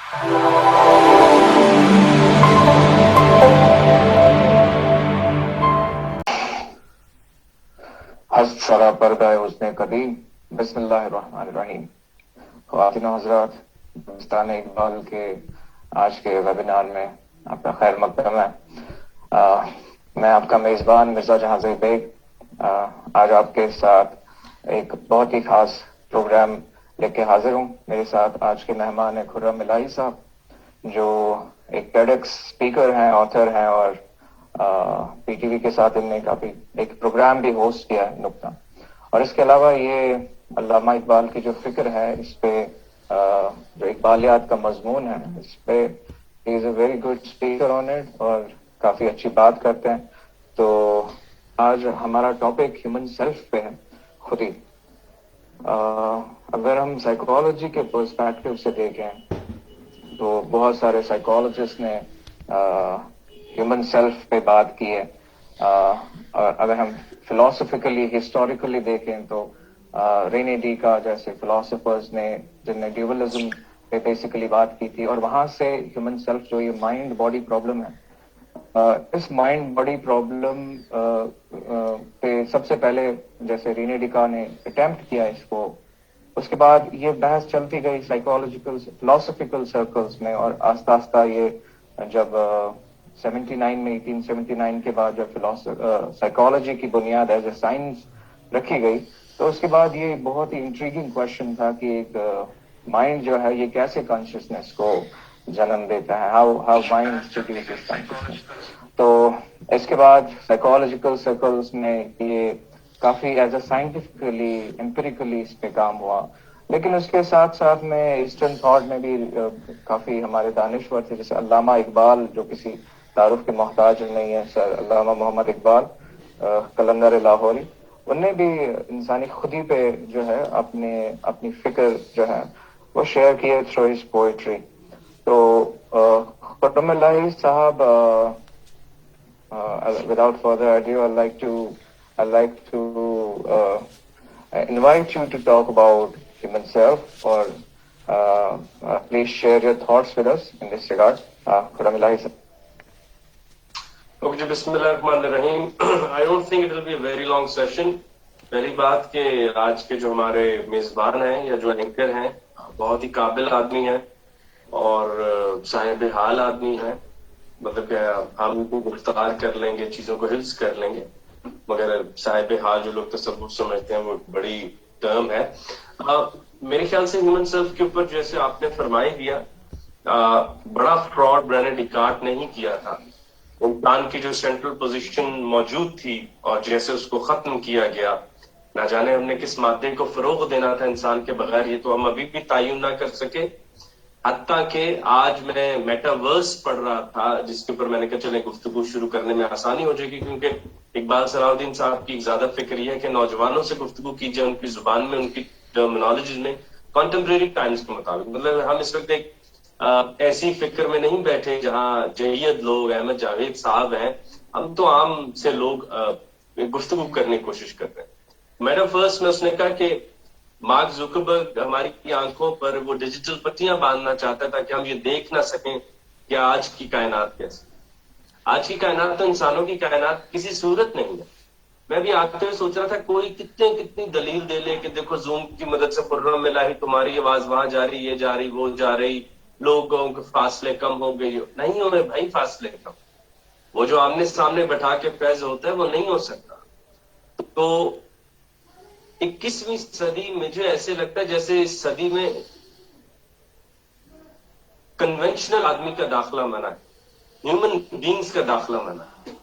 حسب شرح پردہ حسن قدیم بسم اللہ الرحمن الرحیم. خواتین و حضرات، ہندوستان اقبال کے آج کے ویبینار میں آپ کا خیر مقدم ہے. میں آپ کا میزبان مرزا جہاں زیب بیگ آج آپ کے ساتھ ایک بہت ہی خاص پروگرام لے کے حاضر ہوں. میرے ساتھ آج کے مہمان ہیں خرم الہی صاحب، جو ایک ٹیڈکس اسپیکر ہیں، آتھر ہیں، اور پی ٹی وی کے ساتھ ان نے کافی ایک پروگرام بھی ہوسٹ کیا ہے نقطہ. اور اس کے علاوہ یہ علامہ اقبال کی جو فکر ہے اس پہ جو اقبالیات کا مضمون ہے اس پہ is a very good speaker on it اور کافی اچھی بات کرتے ہیں. تو آج ہمارا ٹاپک ہیومن سیلف پہ ہے، خودی. اگر ہم سائیکالوجی کے پرسپیکٹو سے دیکھیں تو بہت سارے سائیکالوجسٹ نے ہیومن سیلف پہ بات کی ہے. اور اگر ہم فلاسفیکلی ہسٹوریکلی دیکھیں تو رینے ڈی کا جیسے فلاسفرز نے جن نے ڈیولزم پہ بیسیکلی بات کی تھی، اور وہاں سے ہیومن سیلف جو یہ مائنڈ باڈی پرابلم ہے، اس مائنڈ باڈی پرابلم پہ سب سے پہلے جیسے رینے ڈیکا نے اٹیمپٹ کیا اس کو، اس کے بعد یہ بحث چلتی گئی سائیکالوجیکل فلاسفیکل سرکلز میں، اور آہستہ آہستہ یہ جب 79 میں 1879 کے بعد جب سائیکالوجی کی بنیاد ایز اے سائنس رکھی گئی، تو اس کے بعد یہ بہت ہی انٹریگنگ کوشچن تھا کہ ایک مائنڈ جو ہے یہ کیسے کانشیسنیس کو جنم دیتا ہے، ہاؤ مائنڈ پروڈیوسز کانشیسنیس. تو اس کے بعد سائیکالوجیکل سرکلز میں یہ کافی ایز اے سائنٹیفکلی امپیریکلی اس پہ کام ہوا. لیکن اس کے ساتھ ساتھ میں ایسٹرن تھاٹ میں بھی کافی ہمارے دانشور تھے، جیسے علامہ اقبال جو کسی تعارف کے محتاج نہیں ہے، سر علامہ محمد اقبال قلندر لاہوری. ان نے بھی انسانی خودی پہ جو ہے اپنی فکر جو ہے وہ شیئر کیے تھرو ہز پوئٹری. تو خرم الہی صاحب، without further ado, I'd like to invite you to talk about human self, or please share your thoughts with us in this regard. Khurram Ilahi sir. Okay, بسم اللہ الرحمن الرحیم. I don't think it will be a very long session. پہلی بات کہ آج کے جو ہمارے میزبان ہیں یا جو اینکر ہیں بہت ہی قابل آدمی ہیں اور صاحب حال آدمی ہیں. مطلب کہ ہم کو گفتگار کر لیں گے، چیزوں کو حفظ کر لیں گے، مگر صاحب حال جو لوگ تصوف سمجھتے ہیں وہ بڑی ٹرم ہے. میرے خیال سے ہیومن سیلف کے اوپر جیسے آپ نے فرمائی دیا، بڑا فراڈ رینے ڈیکارٹ نے ہی کیا تھا. انسان کی جو سینٹرل پوزیشن موجود تھی اور جیسے اس کو ختم کیا گیا، نہ جانے ہم نے کس مادے کو فروغ دینا تھا انسان کے بغیر، یہ تو ہم ابھی بھی تعین نہ کر سکے. حتیٰ کہ آج میں میٹاورس پڑھ رہا تھا جس کے اوپر میں نے کہا چلے گفتگو شروع کرنے میں آسانی ہو جائے گی، کیونکہ اقبال صلاح الدین صاحب کی ایک زیادہ فکر یہ ہے کہ نوجوانوں سے گفتگو کی جائے ان کی زبان میں، ان کی ٹرمینالوجیز میں، کنٹمپریری ٹائمز کے مطابق. مطلب ہم اس وقت ایک ایسی فکر میں نہیں بیٹھے جہاں جہید لوگ احمد جاوید صاحب ہیں، ہم تو عام سے لوگ گفتگو کرنے کی کوشش کرتے ہیں. میڈم فرسٹ میں اس نے کہا کہ مارک زکربرگ ہماری آنکھوں پر وہ ڈیجیٹل پٹیاں باندھنا چاہتا ہے تاکہ ہم یہ دیکھ نہ سکیں کہ آج کی کائنات کیسی. آج کی کائنات تو انسانوں کی کائنات کسی صورت نہیں ہے. میں بھی آتے ہوئے سوچ رہا تھا کوئی کتنی دلیل دے لے کہ دیکھو زوم کی مدد سے خرم الہی تمہاری آواز وہاں جا رہی، یہ جا رہی، وہ جا رہی، لوگوں کے فاصلے کم ہو گئی. نہیں ہو رہے بھائی فاصلے کم. وہ جو آمنے سامنے بٹھا کے فیض ہوتا ہے وہ نہیں ہو سکتا. تو 21ویں صدی مجھے ایسے لگتا ہے جیسے اس صدی میں کنونشنل آدمی کا داخلہ منع ہے، ہیومن بینگز کا داخلہ منع ہے.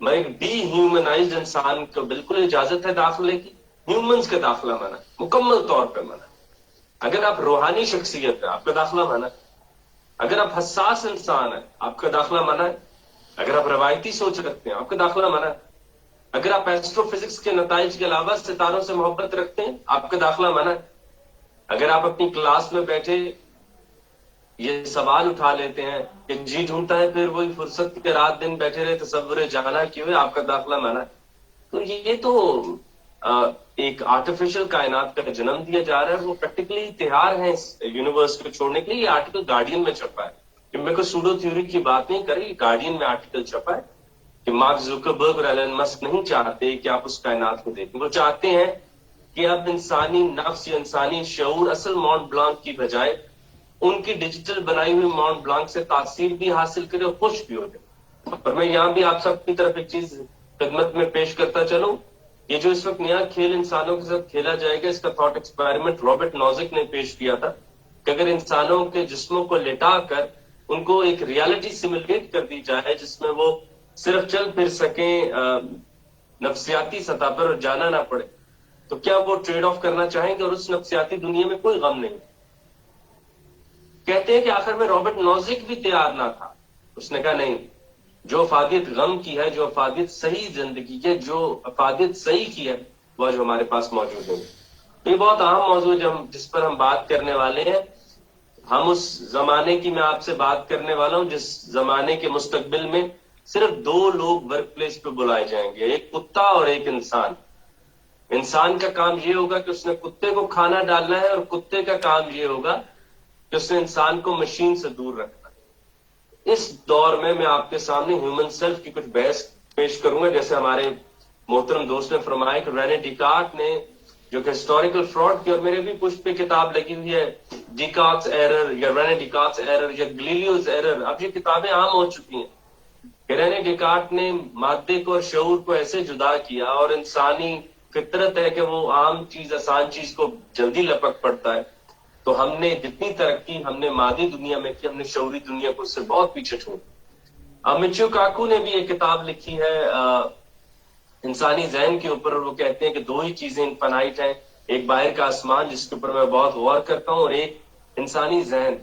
میں ایک ڈی ہیومنائزڈ انسان کو بالکل اجازت ہے داخلے کی، ہیومنز کا داخلہ منع ہے، مکمل طور پہ منع ہے. اگر آپ روحانی شخصیت ہے آپ کا داخلہ منع ہے. اگر آپ حساس انسان ہیں آپ کا داخلہ منع ہے. اگر آپ روایتی سوچ رکھتے ہیں آپ کا داخلہ منع ہے. اگر آپ ایسٹرو فزکس کے نتائج کے علاوہ ستاروں سے محبت رکھتے ہیں آپ کا داخلہ منع ہے. اگر آپ اپنی کلاس میں بیٹھے یہ سوال اٹھا لیتے ہیں کہ جی ڈھونڈتا ہے پھر وہی فرصت کے رات دن بیٹھے رہے تصور جانا کیوں ہے، آپ کا داخلہ منع ہے. تو یہ تو ایک آرٹیفیشل کائنات کا جنم دیا جا رہا ہے. وہ پریکٹیکلی تیار ہیں اس یونیورس کو چھوڑنے کے لیے. یہ آرٹیکل گارڈین میں چھپا ہے, کہ میں کوئی سوڈو تھیوری کی بات نہیں کر رہی, گارڈین میں آرٹیکل چھپا ہے کہ مارک زکربرگ اور ایلن مسک نہیں چاہتے کہ آپ اس کائنات کو دیکھیں. وہ چاہتے ہیں کہ اب انسانی نفس یا انسانی شعور اصل مونٹ بلانک کی بجائے ان کی ڈیجیٹل بنائی ہوئی مونٹ بلانک سے تاثیر بھی حاصل کرے اور خوش بھی ہو جائے. اور میں یہاں بھی آپ سب کی طرف ایک چیز خدمت میں پیش کرتا چلوں. یہ جو اس وقت نیا کھیل انسانوں کے ساتھ کھیلا جائے گا, اس کا تھاٹ ایکسپیریمنٹ رابرٹ نوزک نے پیش کیا تھا, کہ اگر انسانوں کے جسموں کو لٹا کر ان کو ایک ریالٹی سیمولیٹ کر دی جائے جس میں وہ صرف چل پھر سکیں نفسیاتی سطح پر اور جانا نہ پڑے, تو کیا وہ ٹریڈ آف کرنا چاہیں گے؟ اور اس نفسیاتی دنیا میں کوئی غم نہیں. کہتے ہیں کہ آخر میں رابرٹ نوزک بھی تیار نہ تھا. اس نے کہا نہیں, جو افادیت غم کی ہے, جو افادیت صحیح زندگی کی ہے, جو افادیت صحیح کی ہے, وہ جو ہمارے پاس موجود ہے. یہ بہت اہم موضوع ہے جس پر ہم بات کرنے والے ہیں. ہم اس زمانے کی میں آپ سے بات کرنے والا ہوں جس زمانے کے مستقبل میں صرف 2 لوگ ورک پلیس پہ بلائے جائیں گے, ایک کتا اور ایک انسان. انسان کا کام یہ ہوگا کہ اس نے کتے کو کھانا ڈالنا ہے, اور کتے کا کام یہ ہوگا کہ اس نے انسان کو مشین سے دور رکھنا ہے. اس دور میں آپ کے سامنے ہیومن سیلف کی کچھ بحث پیش کروں گا. جیسے ہمارے محترم دوست نے فرمایا کہ رینے ڈیکارٹ نے جو کہ ہسٹوریکل فراڈ کی, اور میرے بھی پشت پہ کتاب لگی ہوئی ہے, ڈیکارٹس ایرر یا رینے ڈیکارٹس ایرر یا گلیلیوز ایرر. اب یہ کتابیں عام ہو چکی ہیں کہ رینے ڈیکارٹ نے مادے کو اور شعور کو ایسے جدا کیا, اور انسانی فطرت ہے کہ وہ عام چیز آسان چیز کو جلدی لپک پڑتا ہے. تو ہم نے جتنی ترقی ہم نے مادی دنیا میں کی, ہم نے شعوری دنیا کو اس سے بہت پیچھے چھوڑ. مچیو کاکو نے بھی ایک کتاب لکھی ہے انسانی ذہن کے اوپر, اور وہ کہتے ہیں کہ 2 ہی چیزیں انفینائٹ ہیں, ایک باہر کا آسمان جس کے اوپر میں بہت غور کرتا ہوں, اور ایک انسانی ذہن.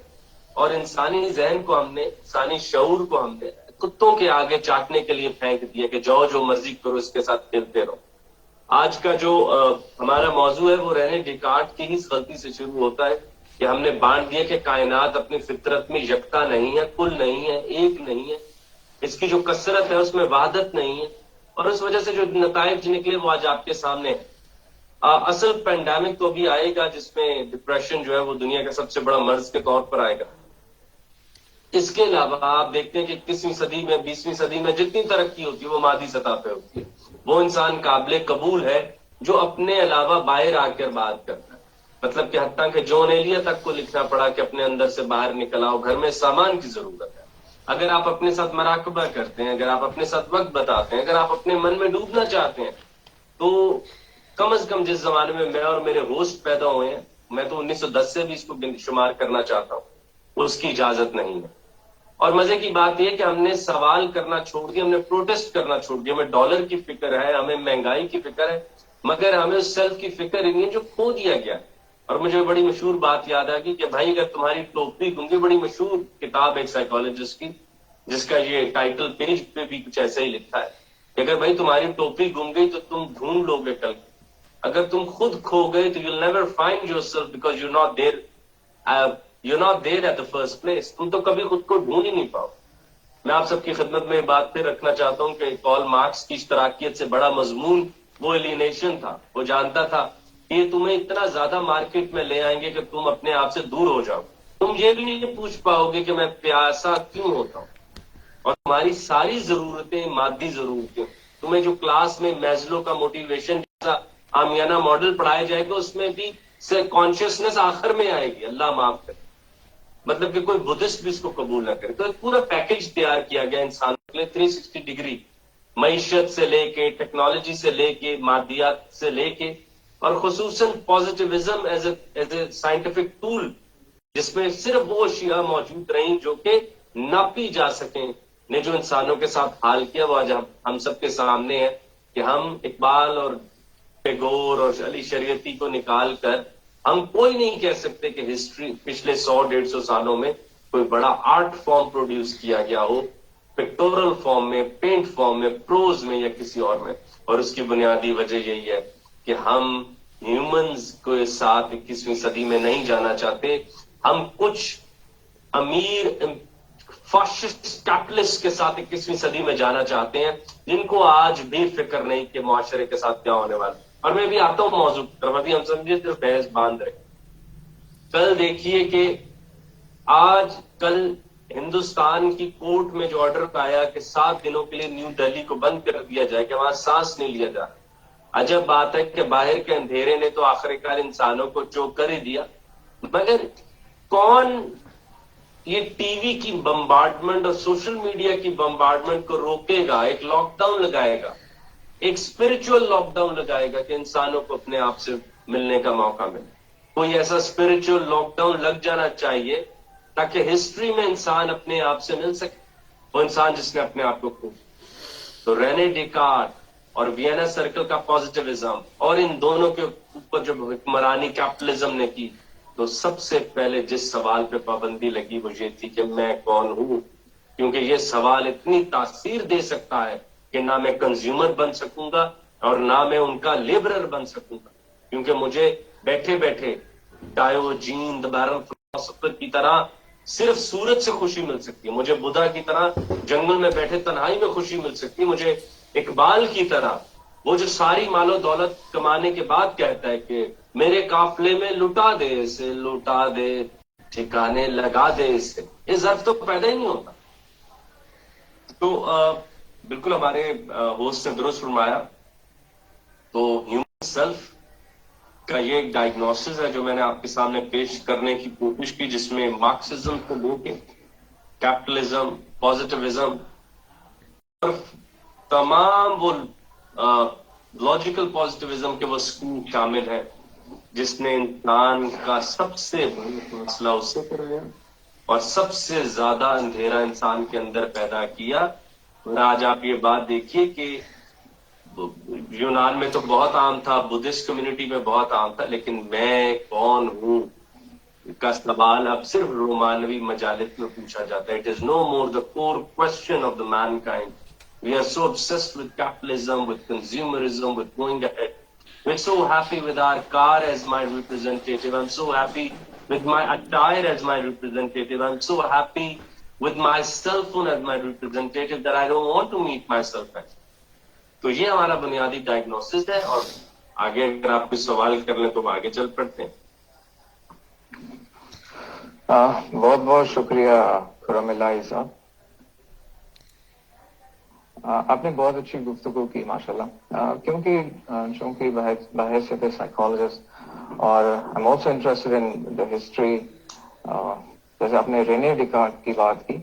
اور انسانی ذہن کو ہم نے, انسانی شعور کو ہم نے کتوں کے آگے چاٹنے کے لیے پھینک دیا کہ جو مرضی کرو اس کے ساتھ کھیلتے رہو. آج کا جو ہمارا موضوع ہے وہ رینے ڈیکارٹ کی ہی اس غلطی سے شروع ہوتا ہے کہ ہم نے بانٹ دیا کہ کائنات اپنی فطرت میں یکتا نہیں ہے, کل نہیں ہے, ایک نہیں ہے. اس کی جو کثرت ہے اس میں وحدت نہیں ہے, اور اس وجہ سے جو نتائج نکلے وہ آج آپ کے سامنے ہے. اصل پینڈیمک تو بھی آئے گا جس میں ڈپریشن جو ہے وہ دنیا کا سب سے بڑا مرض کے طور پر آئے گا. اس کے علاوہ آپ دیکھتے ہیں کہ 21ویں صدی میں 20ویں صدی میں جتنی ترقی ہوتی ہے وہ مادی سطح پہ ہوتی ہے. وہ انسان قابل قبول ہے جو اپنے علاوہ باہر آ کر بات کرتا ہے. مطلب کہ حتیٰ کہ جون ایلیا تک کو لکھنا پڑا کہ اپنے اندر سے باہر نکل آؤ, گھر میں سامان کی ضرورت ہے. اگر آپ اپنے ساتھ مراقبہ کرتے ہیں, اگر آپ اپنے ساتھ وقت بتاتے ہیں, اگر آپ اپنے من میں ڈوبنا چاہتے ہیں, تو کم از کم جس زمانے میں اور میرے ہوسٹ پیدا ہوئے ہیں, میں تو 1910 سے بھی اس کو شمار کرنا چاہتا ہوں, اس کی اجازت نہیں ہے. اور مزے کی بات یہ کہ ہم نے سوال کرنا چھوڑ دیا, ہم نے پروٹیسٹ کرنا چھوڑ دیا. ہمیں ڈالر کی فکر ہے, ہمیں مہنگائی کی فکر ہے, مگر ہمیں اس سیلف کی فکر ہی نہیں ہے جو کھو دیا گیا. اور مجھے بڑی مشہور بات یاد آ گئی کہ بھائی اگر تمہاری ٹوپی گنگی, بڑی مشہور کتاب ایک سائیکالوجسٹ کی جس کا یہ ٹائٹل پیج پہ بھی کچھ ایسا ہی لکھا ہے کہ اگر بھائی تمہاری ٹوپی گم گئی تو تم ڈھونڈ لو گے کل. اگر تم خود کھو گئے تو you'll never find yourself because you're not there. You're not there at the first place. تم تو کبھی خود کو ڈھونڈ ہی نہیں پاؤ. میں آپ سب کی خدمت میں یہ بات پھر رکھنا چاہتا ہوں کہ کارل مارکس کی اشتراکیت سے بڑا مضمون وہ ایلینیشن تھا. وہ جانتا تھا کہ یہ تمہیں اتنا زیادہ مارکیٹ میں لے آئیں گے کہ تم اپنے آپ سے دور ہو جاؤ. تم یہ بھی نہیں پوچھ پاؤ گے کہ میں پیاسا کیوں ہوتا ہوں. اور تمہاری ساری ضرورتیں مادی ضرورتیں, تمہیں جو کلاس میں میزلو کا موٹیویشن جیسا آمیانہ ماڈل پڑھایا جائے گا اس میں بھی کانشیسنس آخر میں آئے گی, اللہ معاف کرے. مطلب کہ کوئی بدھسٹ بھی اس کو قبول نہ کرے. تو ایک پورا پیکج تیار کیا گیا انسان کے لیے 360 ڈگری, معیشت سے لے کے, ٹیکنالوجی سے لے کے, مادیات سے لے کے, اور خصوصاً positivism as a scientific tool جس میں صرف وہ اشیاء موجود رہیں جو کہ ناپی جا سکیں, نے جو انسانوں کے ساتھ حال کیا وہ آج ہم سب کے سامنے ہے. کہ ہم اقبال اور ٹیگور اور علی شریعتی کو نکال کر ہم کوئی نہیں کہہ سکتے کہ ہسٹری پچھلے 100-150 سالوں میں کوئی بڑا آرٹ فارم پروڈیوس کیا گیا ہو, پکٹورل فارم میں, پینٹ فارم میں, پروز میں یا کسی اور میں. اور اس کی بنیادی وجہ یہی ہے کہ ہم ہیومنز کے ساتھ 21ویں صدی میں نہیں جانا چاہتے. ہم کچھ امیر فاشسٹ کیپٹلسٹ کے ساتھ 21ویں صدی میں جانا چاہتے ہیں جن کو آج بھی فکر نہیں کہ معاشرے کے ساتھ کیا ہونے والا. اور میں بھی آتا ہوں موضوع کی طرف، ابھی ہم سمجھے صرف بحث باندھ رہے. کل دیکھیے کہ آج کل ہندوستان کی کورٹ میں جو آرڈر آیا کہ 7 دنوں کے لیے نیو دہلی کو بند کر دیا جائے کہ وہاں سانس نہیں لیا جا رہا. عجب بات ہے کہ باہر کے اندھیرے نے تو آخرکار انسانوں کو چوک کر ہی دیا، مگر کون یہ ٹی وی کی بمبارڈمنٹ اور سوشل میڈیا کی بمبارڈمنٹ کو روکے گا؟ ایک لاک ڈاؤن لگائے گا، ایک اسپرچل لاک ڈاؤن لگائے گا کہ انسانوں کو اپنے آپ سے ملنے کا موقع ملے. کوئی ایسا اسپرچل لاک ڈاؤن لگ جانا چاہیے تاکہ ہسٹری میں انسان اپنے آپ سے مل سکے، وہ انسان جس نے اپنے آپ کو کھو. تو رینے ڈیکارٹ اور وینا سرکل کا پازیٹیوزم اور ان دونوں کے اوپر جب حکمرانی کیپٹلزم نے کی تو سب سے پہلے جس سوال پہ پابندی لگی وہ یہ تھی کہ میں کون ہوں، کیونکہ یہ سوال اتنی تاثیر دے سکتا ہے کہ نہ میں کنزیومر بن سکوں گا اور نہ میں ان کا لیبرر بن سکوں گا، کیونکہ مجھے بیٹھے بیٹھے ڈائیوجین دا بیرل فلاسفر کی طرح صرف سورج سے خوشی مل سکتی ہے، مجھے بدھا کی طرح جنگل میں بیٹھے تنہائی میں خوشی مل سکتی ہے، مجھے اقبال کی طرح وہ جو ساری مال و دولت کمانے کے بعد کہتا ہے کہ میرے قافلے میں لٹا دے اسے، لٹا دے ٹھکانے لگا دے اسے، یہ ظرف تو پیدا ہی نہیں ہوتا. تو بالکل ہمارے ہوسٹ نے درست فرمایا. تو ہیومن سیلف کا یہ ایک ڈائگنوسس ہے جو میں نے آپ کے سامنے پیش کرنے کی کوشش کی، جس میں مارکسزم کو لے کے کیپٹلزم، پازیٹیوزم اور تمام وہ لاجیکل پازیٹیوزم کے وہ اسکول شامل ہیں جس نے انسان کا سب سے بڑا مسئلہ اس سے کرایا اور سب سے زیادہ اندھیرا انسان کے اندر پیدا کیا. اور آج آپ یہ بات دیکھیے کہ یونان میں تو بہت عام تھا، بدھسٹ کمیونٹی میں بہت عام تھا، لیکن میں کون ہوں کا سوال اب صرف رومانوی مجالس میں پوچھا جاتا ہے. It is no more the core question of the mankind. We are so obsessed with capitalism, with consumerism, with going ahead. We're so happy with our car as my representative. I'm so happy with my attire as my representative. I'm so happy with my cell phone as my representative that I don't want to meet myself as. تو یہ ہمارا بنیادی diagnosis ہے، اور آگے اگر آپ کوئی سوال کر لیں تو آگے چل پڑتے ہیں. بہت بہت شکریہ خرم اللہ صاحب. آپ نے بہت اچھی گفتگو کی ماشاءاللہ، کیونکہ چونکہ بحیثیت سائیکالوجسٹ اور I'm also interested in the history. جیسے آپ نے رینے ڈیکارٹ کی بات کی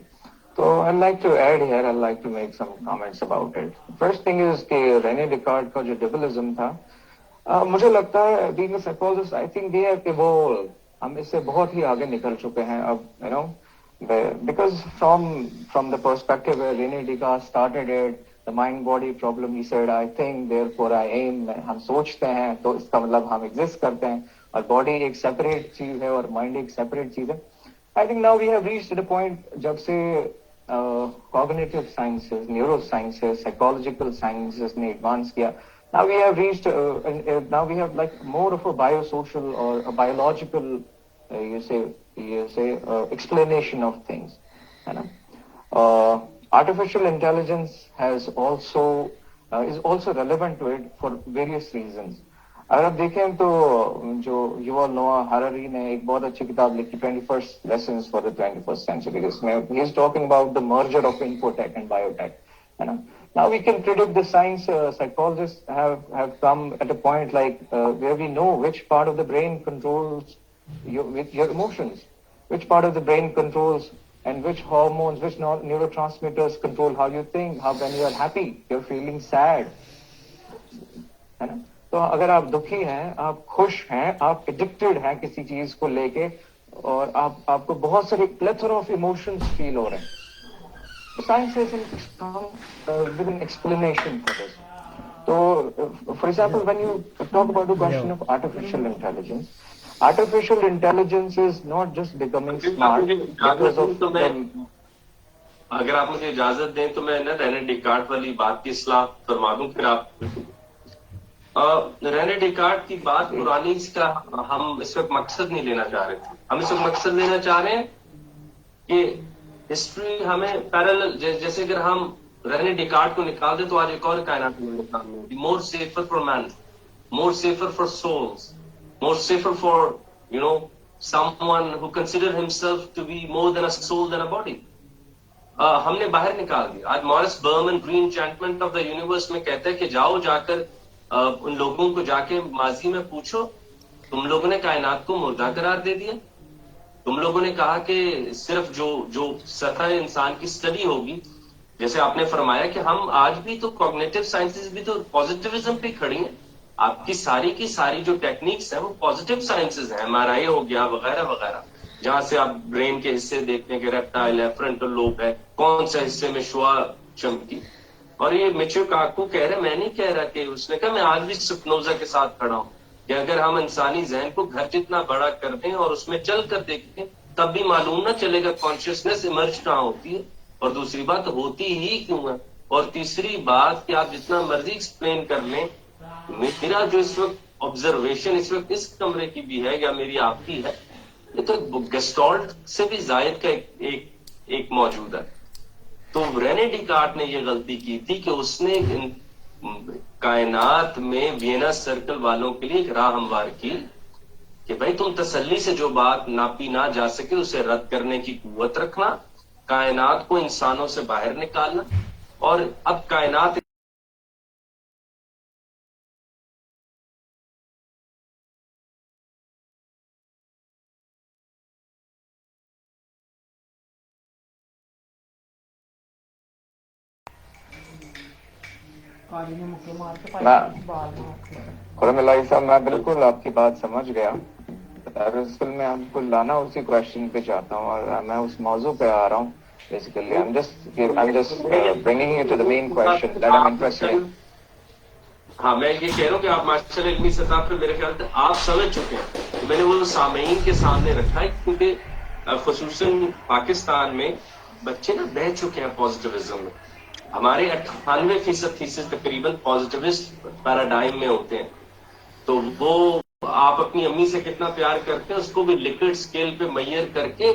تو I'd like to add here, I'd like to make some comments about it. First thing is کہ رینے ڈیکارٹ کا جو ڈبلزم تھا، مجھے لگتا ہے being a psychologist, I think they have evolved. ہم اس سے بہت ہی آگے نکل چکے ہیں اب، because from the perspective where Rene Descartes started it, the mind body problem, he said I think therefore I am. ہم سوچتے ہیں تو اس کا مطلب ہم ایگزسٹ کرتے ہیں، اور باڈی ایک سیپریٹ چیز ہے اور مائنڈ ایک سیپریٹ چیز ہے. I think now we have reached the point جب سے cognitive sciences, neurosciences, psychological sciences نے advance کیا. Now we have reached now we have like more of a biosocial or a biological you say explanation of things, ہے نا. Artificial intelligence has also is also relevant to it for various reasons. اگر آپ دیکھیں تو جو یوول نوآ ہراری نے ایک بہت اچھی کتاب لکھی 21st Lessons for the 21st Century، جس میں he is talking about the merger of infotech and biotech, ہے نا. Now we can predict the science. Psychologists have come at a point like where we know which part of the brain controls your emotions, which part of the brain controls and which hormones, which neurotransmitters control how you think, how when you are happy, you're feeling sad, ہے نا. تو اگر آپ دکھی ہیں، آپ خوش ہیں، آپ ایڈکٹیڈ ہیں کسی چیز کو لے کے، اور آپ کو بہت سارے پلیتھر آف ایموشنز فیل ہو رہے ہیں، science has come with an explanation for this. So, for example, when you talk about the question of artificial intelligence is not just becoming smart because of اگر آپ مجھے اجازت دیں تو میں نا رینے ڈیکارٹ والی بات کی اصلاح فرما دوں، پھر آپ رینے ڈیکارٹ کی بات پرانی کا ہم اس وقت مقصد نہیں لینا چاہ رہے تھے. ہم اس وقت مقصد لینا چاہ رہے ہیں کہ ہسٹری ہمیں پیرالل، جیسے اگر ہم رینے ڈیکارٹ کو نکال دیں تو آج ایک اور کائنات more safer for men. more safer for souls, more safer for, someone who consider himself to be more than a soul than a body. ہم نے باہر نکال دیا. آج مورس برمن گرین انچینٹمنٹ آف دا یونیورس میں کہتا ہے کہ جاؤ جا کر ان لوگوں کو جا کے ماضی میں پوچھو, تم لوگوں نے کائنات کو مردہ قرار دے دیا. تم لوگوں نے کہا کہ صرف جو سطح انسان کی اسٹڈی ہوگی, جیسے آپ نے فرمایا کہ ہم آج بھی تو کوگنیٹو سائنسز بھی تو پازیٹیوزم پہ کھڑی ہیں. آپ کی ساری جو ٹیکنیکس ہیں وہ پازیٹیو سائنسز ہیں, MRI ہو گیا وغیرہ وغیرہ, جہاں سے آپ برین کے حصے دیکھتے ہیں کہ ریپٹائل ہے, فرنٹل لوب ہے, کون سے حصے میں شعاع چمکی. اور یہ میچو کاکو کہہ رہے, میں نہیں کہہ رہا کہ اس نے کہا میں آج بھی سپنوزا کے ساتھ کھڑا ہوں کہ اگر ہم انسانی ذہن کو گھر جتنا بڑا کر دیں اور اس میں چل کر دیکھیں تب بھی معلوم نہ چلے گا کانشیسنیس ایمرج کہاں ہوتی ہے, اور دوسری بات ہوتی ہی کیوں ہے, اور تیسری بات کہ آپ جتنا مرضی ایکسپلین کر لیں, میرا جو اس وقت آبزرویشن اس وقت اس کمرے کی بھی ہے یا میری آپ کی ہے, یہ تو گیسٹالٹ سے بھی زائد کا ایک موجود ہے. تو رینے ڈیکارٹ نے یہ غلطی کی تھی کہ اس نے کائنات میں وینا سرکل والوں کے لیے ایک راہ ہموار کی کہ بھائی تم تسلی سے جو بات ناپی نہ جا سکے اسے رد کرنے کی قوت رکھنا, کائنات کو انسانوں سے باہر نکالنا. اور اب کائنات خرم اللہ صاحب, میں بالکل آپ کی بات سمجھ گیا. دراصل میں آپ کو لانا اسی کوشچن پہ چاہتا ہوں, اور میں اس موضوع پہ آ رہا ہوں. Basically I'm just bringing you to the main question that I'm interested in. ہاں, میں یہ کہہ رہا ہوں کہ آپ ماشاء اللہ علمی سطح پہ میرے خیال سے آپ سمجھ چکے ہیں. میں نے وہ سامعین کے سامنے رکھا ہے کیونکہ خصوصاً پاکستان میں بچے نا بہہ چکے ہیں پازیٹیوزم میں. ہمارے 98% تھیسز تقریباً پازیٹیوسٹ پیراڈائم میں ہوتے ہیں. تو وہ آپ اپنی امی سے کتنا پیار کرتے ہیں اس کو بھی لکوڈ اسکیل پہ میئر کر کے,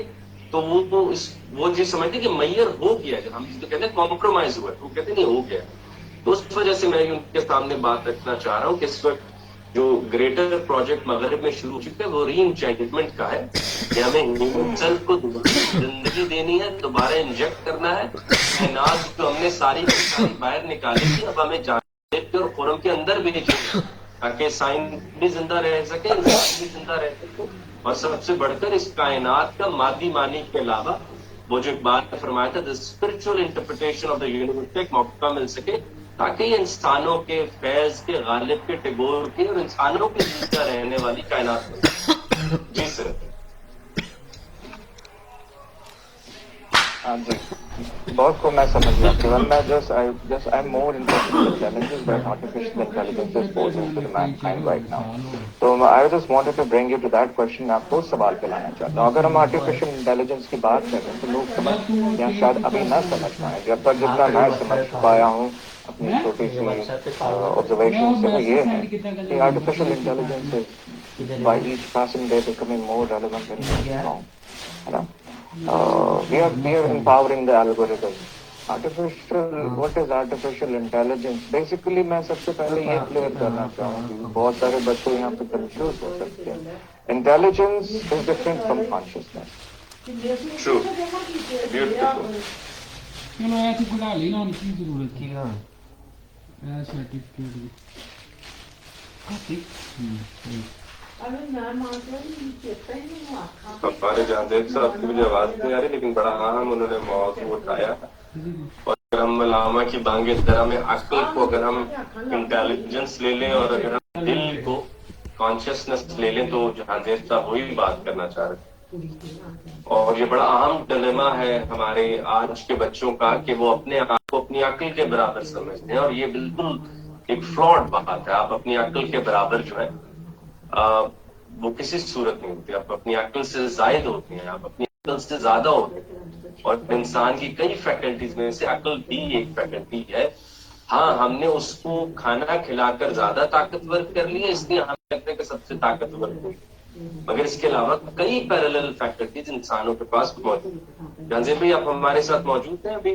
تو وہ چیز سمجھتے کہ میئر ہو گیا, جب ہم تو کہتے ہیں کمپرومائز ہوا ہے, وہ کہتے ہیں نہیں ہو گیا. تو اس وجہ سے میں ان کے سامنے بات رکھنا چاہ رہا ہوں کہ اس وقت جو گریٹر پروجیکٹ مغرب میں شروع ہو چکا ہے وہ ری انچینٹمنٹ کا ہے کہ ہمیں ہیومن سیلف کو دوبارہ زندگی دینی ہے, دوبارہ انجیکٹ کرنا ہے. کائنات جو ہم نے ساری باہر نکالی تھی اب ہمیں جانے اور فورم کے اندر بھی نہیں, تاکہ سائنس بھی زندہ رہ سکے, انسان بھی زندہ رہ سکے, اور سب سے بڑھ کر اس کائنات کا مادی معنی کے علاوہ وہ جو ایک بات فرمایا تھا, spiritual interpretation of the universe کا ایک موقع مل سکے, تاکہ یہ انسانوں کے فیض کے, غالب کے, ٹیگور کے اور انسانوں کے زندہ رہنے والی کائنات میں. جی سر. ہاں جی, بہت کو میں سمجھ گیا. I'm more interested in the challenges that artificial intelligence is posing to the mankind right now. So I just wanted to bring you to that question. میں آپ کو سوال پہ لانا چاہتا ہوں. اگر ہم آرٹیفیشل انٹیلیجنس کی بات کریں تو لوگ سمجھ یا شاید ابھی نہ سمجھ پائیں. جب تک جتنا میں سمجھ پایا ہوں اپنی چھوٹی سی آبزرویشن سے, وہ یہ ہے کہ artificial intelligence by each passing day becoming more relevant and more strong. ہے نا? We are empowering the algorithm. What is artificial intelligence? Basically میں سب سے پہلے یہ کلیئر کرنا چاہوں گی, بہت سارے بچے یہاں پہ کنفیوز ہو سکتے ہیں. Intelligence is different from consciousness. True. Beautiful. چلو ایسی بلا لی نا, کی ضرورت کی سرٹیفکیٹ ہمارے جاندید صاحب کی مجھے آواز نہیں آ رہی, لیکن بڑا اہم انہوں نے موضوع اٹھایا. اور اگر ہم علامہ کی بانگ درا میں عقل کو اگر ہم انٹیلیجنس لے لیں اور اگر ہم دل کو کانشیسنس لے لیں تو جاندید صاحب وہی بات کرنا چاہ رہے ہیں. اور یہ بڑا اہم ڈلیما ہے ہمارے آج کے بچوں کا کہ وہ اپنے آپ کو اپنی عقل کے برابر سمجھتے ہیں, اور یہ بالکل ایک فراڈ بات ہے. آپ اپنی عقل کے برابر جو ہے وہ کسی صورت نہیں ہوتی. آپ اپنی عقل سے زائد ہوتے ہیں, آپ اپنی عقل سے زیادہ ہوتے ہیں, اور انسان کی کئی فیکلٹیز میں سے عقل بھی ایک فیکلٹی ہے. ہاں, ہم نے اس کو کھانا کھلا کر زیادہ طاقتور کر لیا, اس لیے ہم کہتے ہیں کہ سب سے طاقتور کوئی, مگر اس کے علاوہ کئی پیرالل فیکلٹیز انسانوں کے پاس موجود ہیں. جانزیب بھائی آپ ہمارے ساتھ موجود ہیں ابھی؟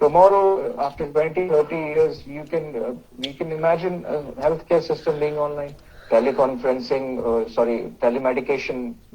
tomorrow, after 20-30 years, we can imagine a healthcare system being online. Teleconferencing, telemedication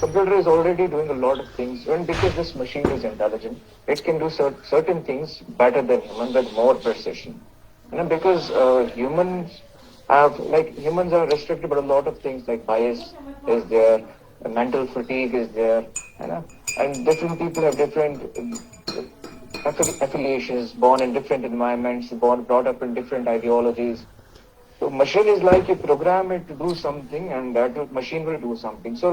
Computer is already doing a lot of things, and because this machine is intelligent, it can do certain things better than human with more precision. Because humans are restricted, but a lot of things like bias is there. Mental fatigue is there, and different people have different affiliations, born in different environments, brought up in different ideologies. So machine is like you program it to do something, and that machine will do something. So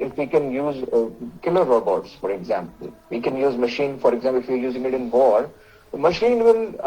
if we can use killer robots, for example, we can use machine, for example, if you're using it in war, the machine will,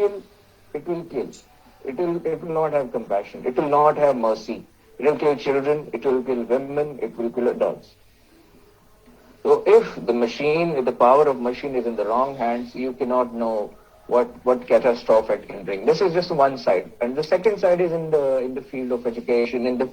kill, it will kill. It will not have compassion, it will not have mercy. It will kill children, it will kill women, it will kill adults. So if the power of machine is in the wrong hands, you cannot know what catastrophe it can bring. This is just one side, and the second side is in the field of education, in the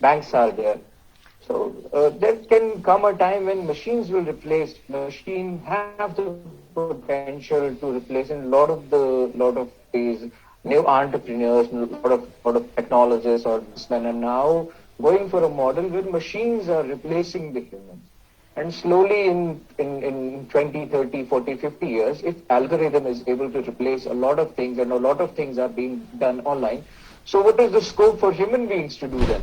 Banks are there. So there can come a time when machines will replace. Machines have the potential to replace a lot of these new entrepreneurs, lot of technologists or businessmen, and now going for a model where machines are replacing the humans. And slowly in 20, 30, 40, 50 years, if algorithm is able to replace a lot of things and a lot of things are being done online, so what is the scope for human beings to do then?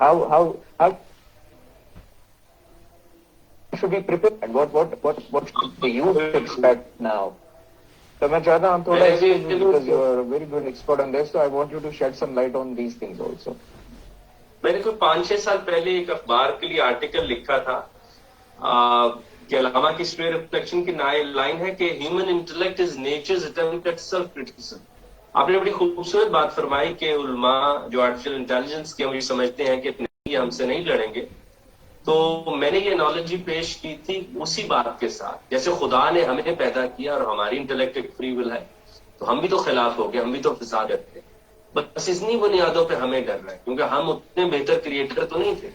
how should we prepare, what should the youth expect now? تو میں چاہتا ہوں تھوڑا میں بھی because you are a very good expert on this, so I want you to shed some light on these things also. میں نے کوئی 5-6 سال پہلے ایک اخبار کے لیے آرٹیکل لکھا تھا کہ علامہ کی اسپیئر ریفلیکشن کی لائن ہے کہ human intellect is nature's attempt at self criticism. آپ نے بڑی خوبصورت بات فرمائی کہ علماء جو آرٹیفیشل انٹیلیجنس کے ہم یہ سمجھتے ہیں کہ یہ ہم سے نہیں لڑیں گے. تو میں نے یہ انالوجی پیش کی تھی اسی بات کے ساتھ، جیسے خدا نے ہمیں پیدا کیا اور ہماری انٹلیکٹ ایک فری ول ہے، تو ہم بھی تو خلاف ہو گئے، ہم بھی تو فساد کرتے ہیں. بس اتنی بنیادوں پہ ہمیں ڈر رہا ہے کیونکہ ہم اتنے بہتر کریٹر تو نہیں تھے.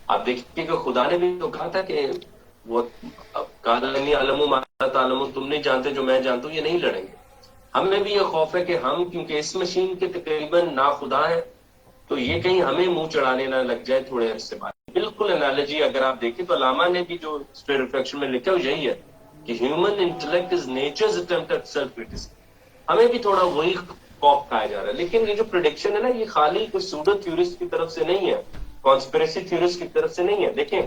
آپ دیکھیے کہ خدا نے بھی تو کہا تھا کہ وہ کالنی عالم ما تعلم، تم نہیں جانتے جو میں جانتا ہوں، یہ نہیں لڑیں گے. ہمیں بھی یہ خوف ہے کہ ہم کیونکہ اس مشین کے تقریباً ناخدا ہے تو یہ کہیں ہمیں منہ چڑھانے نہ لگ جائے تھوڑے عرصے بعد. بالکل انالوجی اگر آپ دیکھیں تو علامہ نے بھی جو اسپیئر ریفلیکشن میں لکھا وہ یہی ہے کہ human intellect is nature's attempt at self criticism. ہمیں بھی تھوڑا وہی خوف کھایا جا رہا ہے. لیکن یہ جو پریڈکشن ہے نا، یہ خالی کوئی سوڈو تھیورسٹ کی طرف سے نہیں ہے، کانسپریسی تھیورسٹ کی طرف سے نہیں ہے. دیکھیں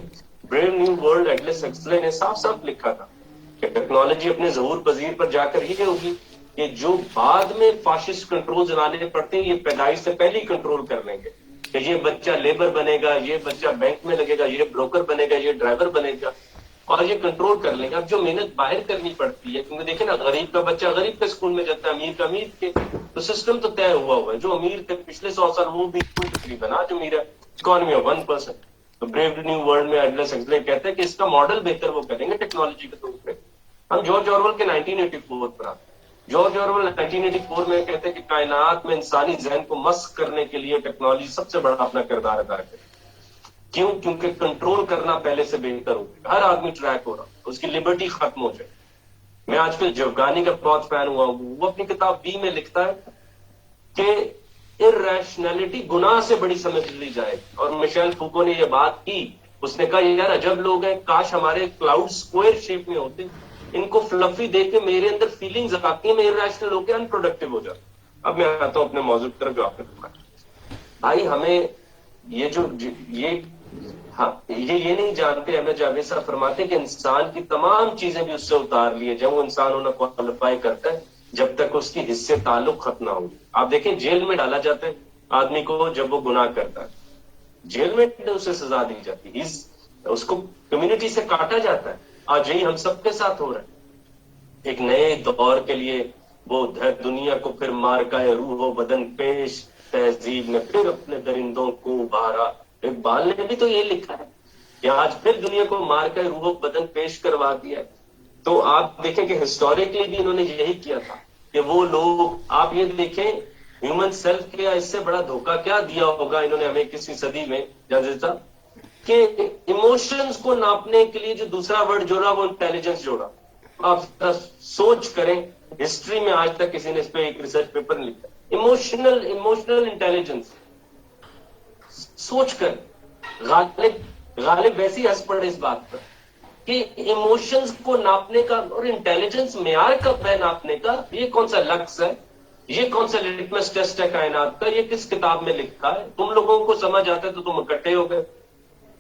بریو نیو ورلڈ ایٹلس ایکسلے نے صاف صاف لکھا تھا کہ ٹیکنالوجی اپنے ظہور پذیر پر جا کر یہ ہوگی کہ جو بعد میں فاشسٹ کنٹرول لانے پڑتے ہیں یہ پیدائش سے پہلے ہی کنٹرول کر لیں گے کہ یہ بچہ لیبر بنے گا، یہ بچہ بینک میں لگے گا، یہ بروکر بنے گا، یہ ڈرائیور بنے گا، اور یہ کنٹرول کر لیں گے. اب جو محنت باہر کرنی پڑتی ہے، کیونکہ دیکھیں نا غریب کا بچہ غریب کے اسکول میں جاتا ہے، امیر کا امیر کے، تو سسٹم تو طے ہوا ہے. جو امیر تھے پچھلے 100 سال وہ بھی تقریباً آج امیر ہے، اکانومی آف 1%. تو بریو نیو ورلڈ میں ایڈلس ایکسلے کہتے ہیں کہ اس کا ماڈل بہتر وہ کریں گے ٹیکنالوجی کے طور پہ. ہم جارج آرول کے 1984 پر آتے ہیں. جارج آرول 1984 میں کہتے ہیں کہ کائنات میں انسانی ذہن کو مسخ کرنے کے لیے ٹیکنالوجی سب سے بڑا اپنا کردار ادا کرے. کیوں؟ کیونکہ کنٹرول کرنا پہلے سے بہتر ہو گیا، ہر آدمی ٹریک ہو رہا، اس کی لبرٹی ختم ہو جائے. میں آج کل جوگانی کا بہت فین ہوا ہوں. وہ اپنی کتاب بی میں لکھتا ہے کہ ارریشنلٹی گناہ سے بڑی سمجھ لی جائے. اور مشیل فوکو نے یہ بات کی، اس نے کہا یار عجب لوگ ہیں، کاش ہمارے کلاؤڈ اسکوائر شیپ میں ہوتے، ان کو فلفی دیکھ کے میرے اندر فیلنگز آتی ہیں، میں ارریشنل ہو کے انپروڈکٹیو ہو جاتا. اب میں آتا ہوں اپنے موضوع کی طرف جو آپ نے فرمایا. بھائی ہمیں یہ جو یہ نہیں جانتے، ہمیں جاوید صاحب فرماتے کہ انسان کی تمام چیزیں بھی اس سے اتار لیے جب وہ انسان انہیں کوالیفائی کرتا ہے جب تک اس کی حصے تعلق ختم نہ ہو. آپ دیکھیں جیل میں ڈالا جاتا ہے آدمی کو جب وہ گناہ کرتا ہے، جیل میں اسے سزا دی جاتی ہے، اس کو کمیونٹی سے کاٹا جاتا ہے. آج یہی ہم سب کے ساتھ ہو رہا ہے. ایک نئے دور کے لیے وہ دنیا کو پھر مار کا ہے روح و بدن پیش، تہذیب نے پھر اپنے درندوں کو ابھارا. اقبال نے بھی تو یہ لکھا ہے کہ آج پھر دنیا کو مار کا روح و بدن پیش کروا دیا. تو آپ دیکھیں کہ ہسٹوریکلی بھی انہوں نے یہی کیا تھا کہ وہ لوگ، آپ یہ دیکھیں ہیومن سیلف کے اس سے بڑا دھوکہ کیا دیا ہوگا انہوں نے ہمیں کسی صدی میں جاوید صاحب، کہ ایموشنز کو ناپنے کے لیے جو دوسرا ورڈ جوڑا وہ انٹیلیجنس جوڑا. آپ سوچ کریں ہسٹری میں آج تک کسی نے اس پہ ایک ریسرچ پیپر نہیں لکھا. Emotional intelligence. سوچ کر غالب ویسے ہی ہنس پڑے اس بات پر کہ ایموشنز کو ناپنے کا اور انٹیلیجنس معیار کب ہے ناپنے کا؟ یہ کون سا لکس ہے؟ یہ کون سا لٹمس ٹیسٹ ہے کائنات کا؟ یہ کس کتاب میں لکھا ہے؟ تم لوگوں کو سمجھ آتا ہے تو تم اکٹھے ہو گئے.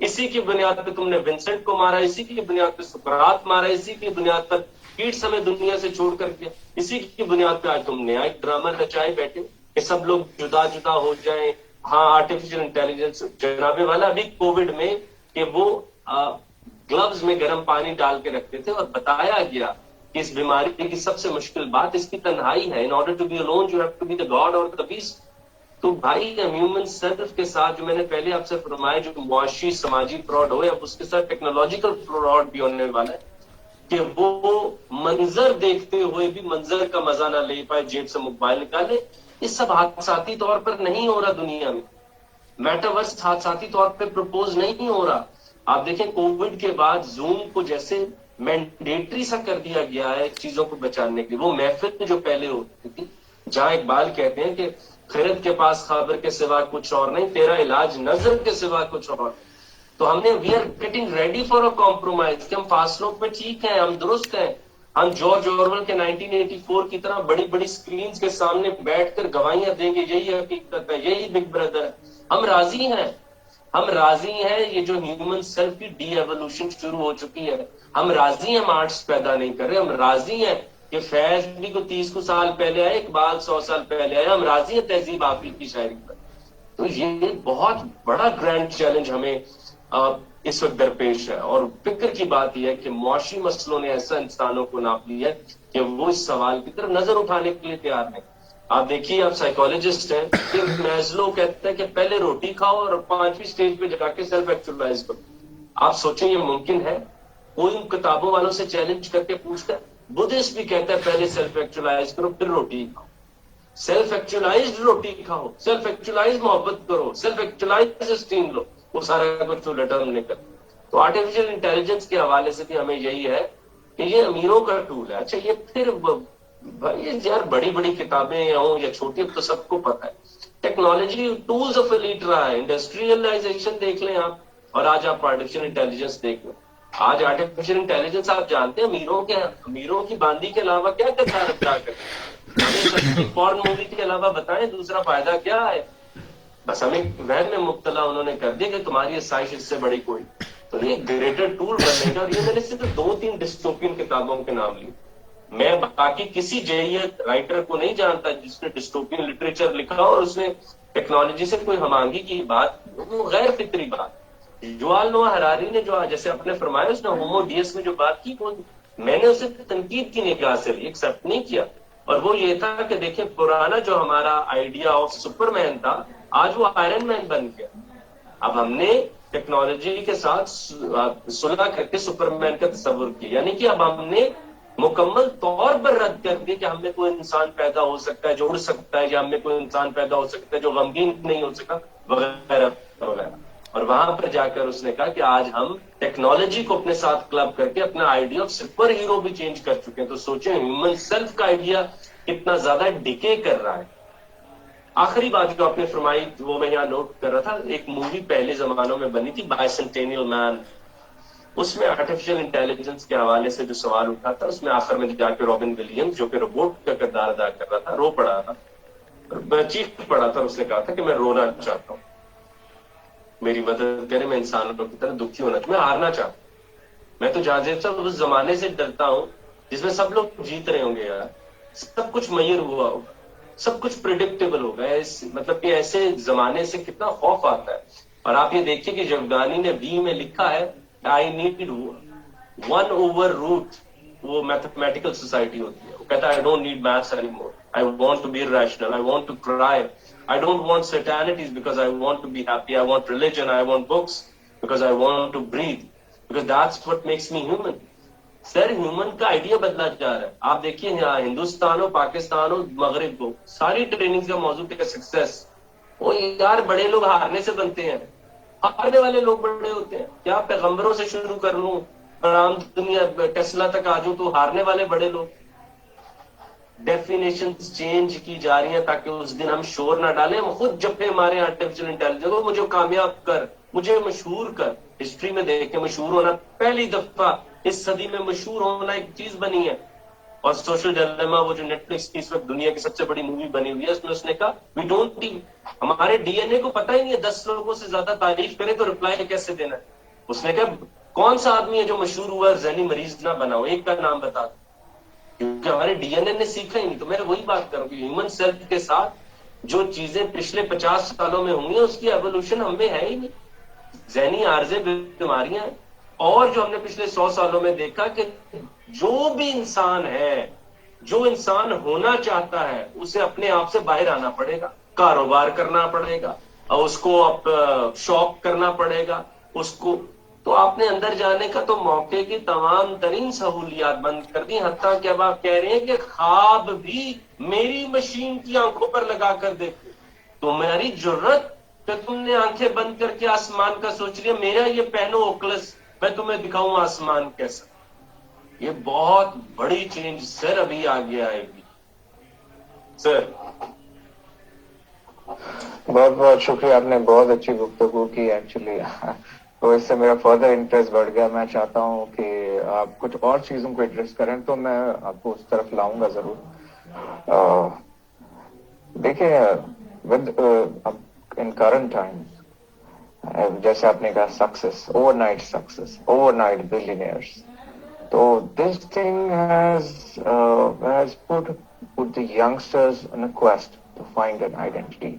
اسی کی بنیاد پہ تم نے ونسنٹ کو مارا، اسی کی بنیاد پہ سقراط مارا، اسی کی بنیاد پر کیٹس ہمیں دنیا سے چھوڑ کر گیا، اسی کی بنیاد پہ آج تم نیا ایک ڈرامہ رچائے بیٹھے کہ سب لوگ جدا جدا ہو جائیں. ہاں آرٹیفیشل انٹیلیجنس جناب والا ابھی کووڈ میں کہ وہ گلوز میں گرم پانی ڈال کے رکھتے تھے اور بتایا گیا کہ اس بیماری کی سب سے مشکل بات اس کی تنہائی ہے. In order to be alone you have to be the God or the beast. تو بھائی ہیومن سیلف کے ساتھ جو میں نے پہلے آپ سے فرمایا جو معاشی سماجی فراڈ ہو، اب اس کے ساتھ ٹیکنالوجیکل فراڈ بھی ہونے والا ہے کہ وہ منظر دیکھتے ہوئے بھی منظر کا مزہ نہ لے پائے، جیب سے موبائل نکالے. یہ سب حادثاتی طور پر نہیں ہو رہا دنیا میں. میٹاورس حادثاتی طور پہ پرپوز نہیں ہو رہا. آپ دیکھیں کووڈ کے بعد زوم کو جیسے مینڈیٹری سا کر دیا گیا ہے چیزوں کو بچانے کے لیے. وہ محفل جو پہلے ہوتی تھی جہاں اقبال کہتے ہیں کہ خرد کے پاس خبر کے سوا کچھ اور نہیں، تیرا علاج نظر کے سوا کچھ اور. تو ہم نے we are getting ready for a compromise کہ ہم فاصلوں پہ ٹھیک ہیں، ہم درست ہیں. ہم جارج آرول کے 1984 کی طرح بڑی بڑی سکرینز کے سامنے بیٹھ کر گواہیاں دیں گے یہی حقیقت ہے، یہی بگ بردر ہے. ہم راضی ہیں، ہم راضی ہیں. یہ جو ہیومن سیلف کی ڈی ایوولوشن شروع ہو چکی ہے، ہم راضی ہیں. ہم آرٹس پیدا نہیں کر رہے، ہم راضی ہیں کہ فیض بھی کو 30 کو سال پہلے آئے, اقبال 100 سال پہلے آئے, ہم راضی ہیں تہذیب آفی کی شاعری پر. تو یہ بہت بڑا گرینڈ چیلنج ہمیں اس وقت درپیش ہے. اور فکر کی بات یہ ہے کہ معاشی مسئلوں نے ایسا انسانوں کو ناپ لیا ہے کہ وہ اس سوال کی طرف نظر اٹھانے کے لیے تیار نہیں. آپ دیکھیے, آپ سائیکالوجسٹ ہیں, کہ میزلو کہتا ہے کہ پہلے روٹی کھاؤ اور 5ویں سٹیج پہ جا کے سیلف ایکچولائز کرو. آپ سوچیں یہ ممکن ہے؟ کوئی ان کتابوں والوں سے چیلنج کر کے پوچھتا ہے؟ بدھسٹ بھی کہتا ہے پہلے سیلف ایکچولائز کرو پھر روٹی کھاؤ. سیلف ایکچولائز روٹی کھاؤ, سیلف ایکچولائز محبت کرو, سیلف ایکچولائز اسٹیم لو, وہ سارا کچھ تو لیٹر ہم نے کر. تو آرٹیفیشل انٹیلیجنس کے حوالے سے بھی ہمیں یہی ہے کہ یہ امیروں کا ٹول ہے. اچھا یہ پھر یار بڑی بڑی کتابیں ہوں یا چھوٹی, تو سب کو پتا ہے ٹیکنالوجی ٹولز آف ایلیٹ رہا ہے. انڈسٹریلائزیشن دیکھ لیں آپ, اور آج آپ آرٹیفیشل انٹیلیجنس دیکھ لیں. آج آرٹیفیشل انٹیلیجنس آپ جانتے ہیں امیروں کی باندی کے علاوہ کیا کردار ادا کرتے ہیں؟ ہمیں سستی فورن مووی کے علاوہ بتائیں دوسرا فائدہ کیا ہے؟ بس ہمیں وہم میں مبتلا انہوں نے کر دیا کہ تمہاری آسائش اس سے بڑی کوئی. تو یہ گریٹر ٹول بننے کا. اور یہ میں نے صرف 2-3 ڈسٹوپین کتابوں کے نام لیے. میں باقی کسی جیت رائٹر کو نہیں جانتا جس نے ڈسٹوپین لٹریچر لکھا اور اس نے ٹیکنالوجی سے کوئی ہم آہنگی کی بات, وہ غیر فطری بات. یوال نوآ ہراری نے جو جیسے آپ نے فرمایا اس نے ہومو ڈیس میں جو بات کی, وہ میں نے اسے تنقید کی نگاہ سے ایکسپٹ نہیں کیا. اور وہ یہ تھا کہ دیکھیں پرانا جو ہمارا آئیڈیا آف سپر مین تھا, آج وہ آئرن مین بن گیا. اب ہم نے ٹیکنالوجی کے ساتھ صلح کر کے سپر مین کا تصور کیا, یعنی کہ اب ہم نے مکمل طور پر رد کر دیا کہ ہم میں کوئی انسان پیدا ہو سکتا ہے جو اڑ سکتا ہے, یا ہم میں کوئی انسان پیدا ہو سکتا ہے جو غمگین نہیں ہو سکا وغیرہ وغیرہ. اور وہاں پر جا کر اس نے کہا کہ آج ہم ٹیکنالوجی کو اپنے ساتھ کلب کر کے اپنا آئیڈیا آف سپر ہیرو بھی چینج کر چکے ہیں. تو سوچیں ہیومن سیلف کا آئیڈیا کتنا زیادہ ڈیکے کر رہا ہے. آخری بات جو آپ نے فرمائی وہ میں یہاں نوٹ کر رہا تھا, ایک مووی پہلے زمانوں میں بنی تھی بائی سینٹینیل مین, اس میں آرٹیفیشل انٹیلیجنس کے حوالے سے جو سوال اٹھا تھا, اس میں آخر میں جا کے رابن ولیمز جو کہ روبوٹ کا کردار ادا کر رہا تھا رو پڑا تھا, میں چیخ پڑا تھا. اس نے کہا تھا کہ میں رونا چاہتا ہوں, میری مدد کرے, میں انسانوں کی طرح دکھی ہونا چاہتا ہوں, میں ہارنا چاہتا ہوں. میں تو جاجب صاحب اس زمانے سے ڈرتا ہوں جس میں سب لوگ جیت رہے ہوں گے یار, سب کچھ میئر ہوا ہوگا, سب کچھ پریڈکٹیبل ہوگا. مطلب کہ ایسے زمانے سے کتنا خوف آتا ہے. اور آپ یہ دیکھیے کہ جب گانی نے بی میں لکھا ہے آئی نیڈ 1/√, وہ میتھمیٹیکل سوسائٹی ہوتی ہے, وہ کہتا ہے I don't need maths any more, I want to be rational, I want to cry, I don't want certainties because I want to be happy. I want religion. I want books because I want to breathe. Because that's what makes me human. Sir human کا idea بدلا جا رہا ہے. آپ دیکھیے یہاں ہندوستان ہو, پاکستان ہو, مغرب ہو, ساری ٹریننگ کا موضوع ہے سکسیس. وہ یار بڑے لوگ ہارنے سے بنتے ہیں, ہارنے والے لوگ بڑے ہوتے ہیں. کیا پیغمبروں سے شروع کر لوں, عام دنیا ٹیسلا تک آ جاؤں, تو ہارنے والے بڑے لوگ. ڈیفینیشن چینج کی جا رہی ہیں تاکہ اس دن ہم شور نہ ڈالیں. ہم خود جب پہ ہمارے آرٹیفیشل انٹیلیجنس کو مجھے کامیاب کر, مجھے مشہور کر. ہسٹری میں دیکھ کے مشہور ہونا پہلی دفعہ اس صدی میں مشہور ہونا ایک چیز بنی ہے. اور سوشل ڈائلیما وہ جو نیٹ فلکس کی اس وقت دنیا کی سب سے بڑی مووی بنی ہوئی ہے, اس میں اس نے کہا وی ڈونٹ, ہمارے ڈی این اے کو پتہ ہی نہیں ہے 10 لوگوں سے زیادہ تعریف کرے تو ریپلائی کیسے دینا ہے. اس نے کہا کون سا آدمی ہے جو مشہور ہوا ذہنی مریض نہ بنا ہو, ایک کا نام بتا دو, کیونکہ ہمارے ڈی این اے نے سیکھا ہی نہیں. تو میں وہی بات کروں کہ ہیومن سیلف کے ساتھ جو چیزیں پچھلے 50 سالوں میں ہوئی ہیں اس کی ایوولوشن ہم میں ہے ہی نہیں. ذہنی عارضے بیماریاں ہیں. اور جو ہم نے پچھلے 100 سالوں میں دیکھا کہ جو بھی انسان ہے, جو انسان ہونا چاہتا ہے, اسے اپنے آپ سے باہر آنا پڑے گا, کاروبار کرنا پڑے گا, اور اس کو اب شوق کرنا پڑے گا اس کو. تو آپ نے اندر جانے کا تو موقع کی تمام ترین سہولیات بند کر دی. حتیٰ کہ اب آپ کہہ رہے ہیں کہ خواب بھی میری مشین کی آنکھوں پر لگا کر دیکھو. تمہاری جرت کہ تم نے آنکھیں بند کر کے آسمان کا سوچ لیا, میرا یہ پہنو اوکلس, میں تمہیں دکھاؤں آسمان کیسا. یہ بہت بڑی چینج سر ابھی آگے آئے گی سر. بہت بہت شکریہ, آپ نے بہت اچھی گفتگو کی ایکچولی. تو اس سے میرا فردر انٹرسٹ بڑھ گیا. میں چاہتا ہوں کہ آپ کچھ اور چیزوں کو ایڈریس کریں, تو میں آپ کو اس طرف لاؤں گا ضرور. دیکھیں ان کرنٹ ٹائمز, جیسے آپ نے کہا success, overnight billionaires, So this thing has put the youngsters on a quest to find an identity.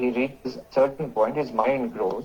he reaches a certain point, his mind grows,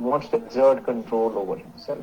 wants to exert control over himself.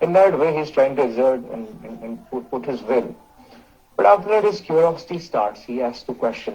In that way he's trying to exert and put his will. But after that his curiosity starts. He has to question,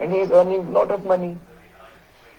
and he is earning lot of money.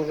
is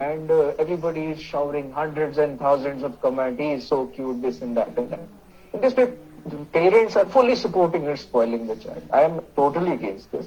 and everybody is showering hundreds and thousands of comments, he is so cute, this and that and that. And this way, the parents are fully supporting and spoiling the child. I am totally against this.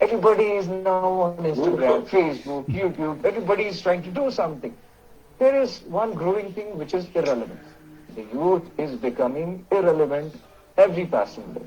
Everybody is now on Instagram, Facebook, YouTube. Everybody is trying to do something. There is one growing thing which is irrelevant. The youth is becoming irrelevant every passing day.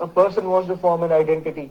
a person wants to form an identity,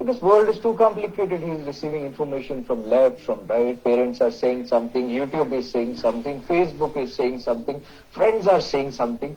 This world is too complicated. He is receiving information from left, from right. Parents are saying something. YouTube is saying something. Facebook is saying something. Friends are saying something.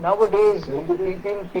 Nowadays, people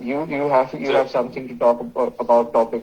you have something to talk about topic.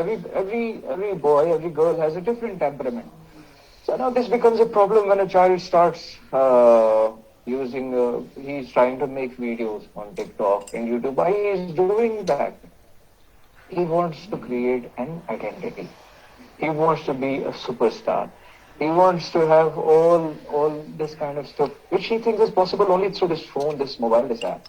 every boy, every girl has a different temperament. So now this becomes a problem when a child starts he's trying to make videos on TikTok and YouTube. Why he is doing that? He wants to create an identity. He wants to be a superstar. He wants to have all this kind of stuff, which he thinks is possible only through this phone, this mobile, this app.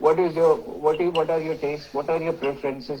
what are your tastes, what are your preferences.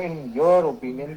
in your opinion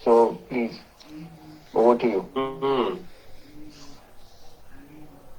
So please, over to you.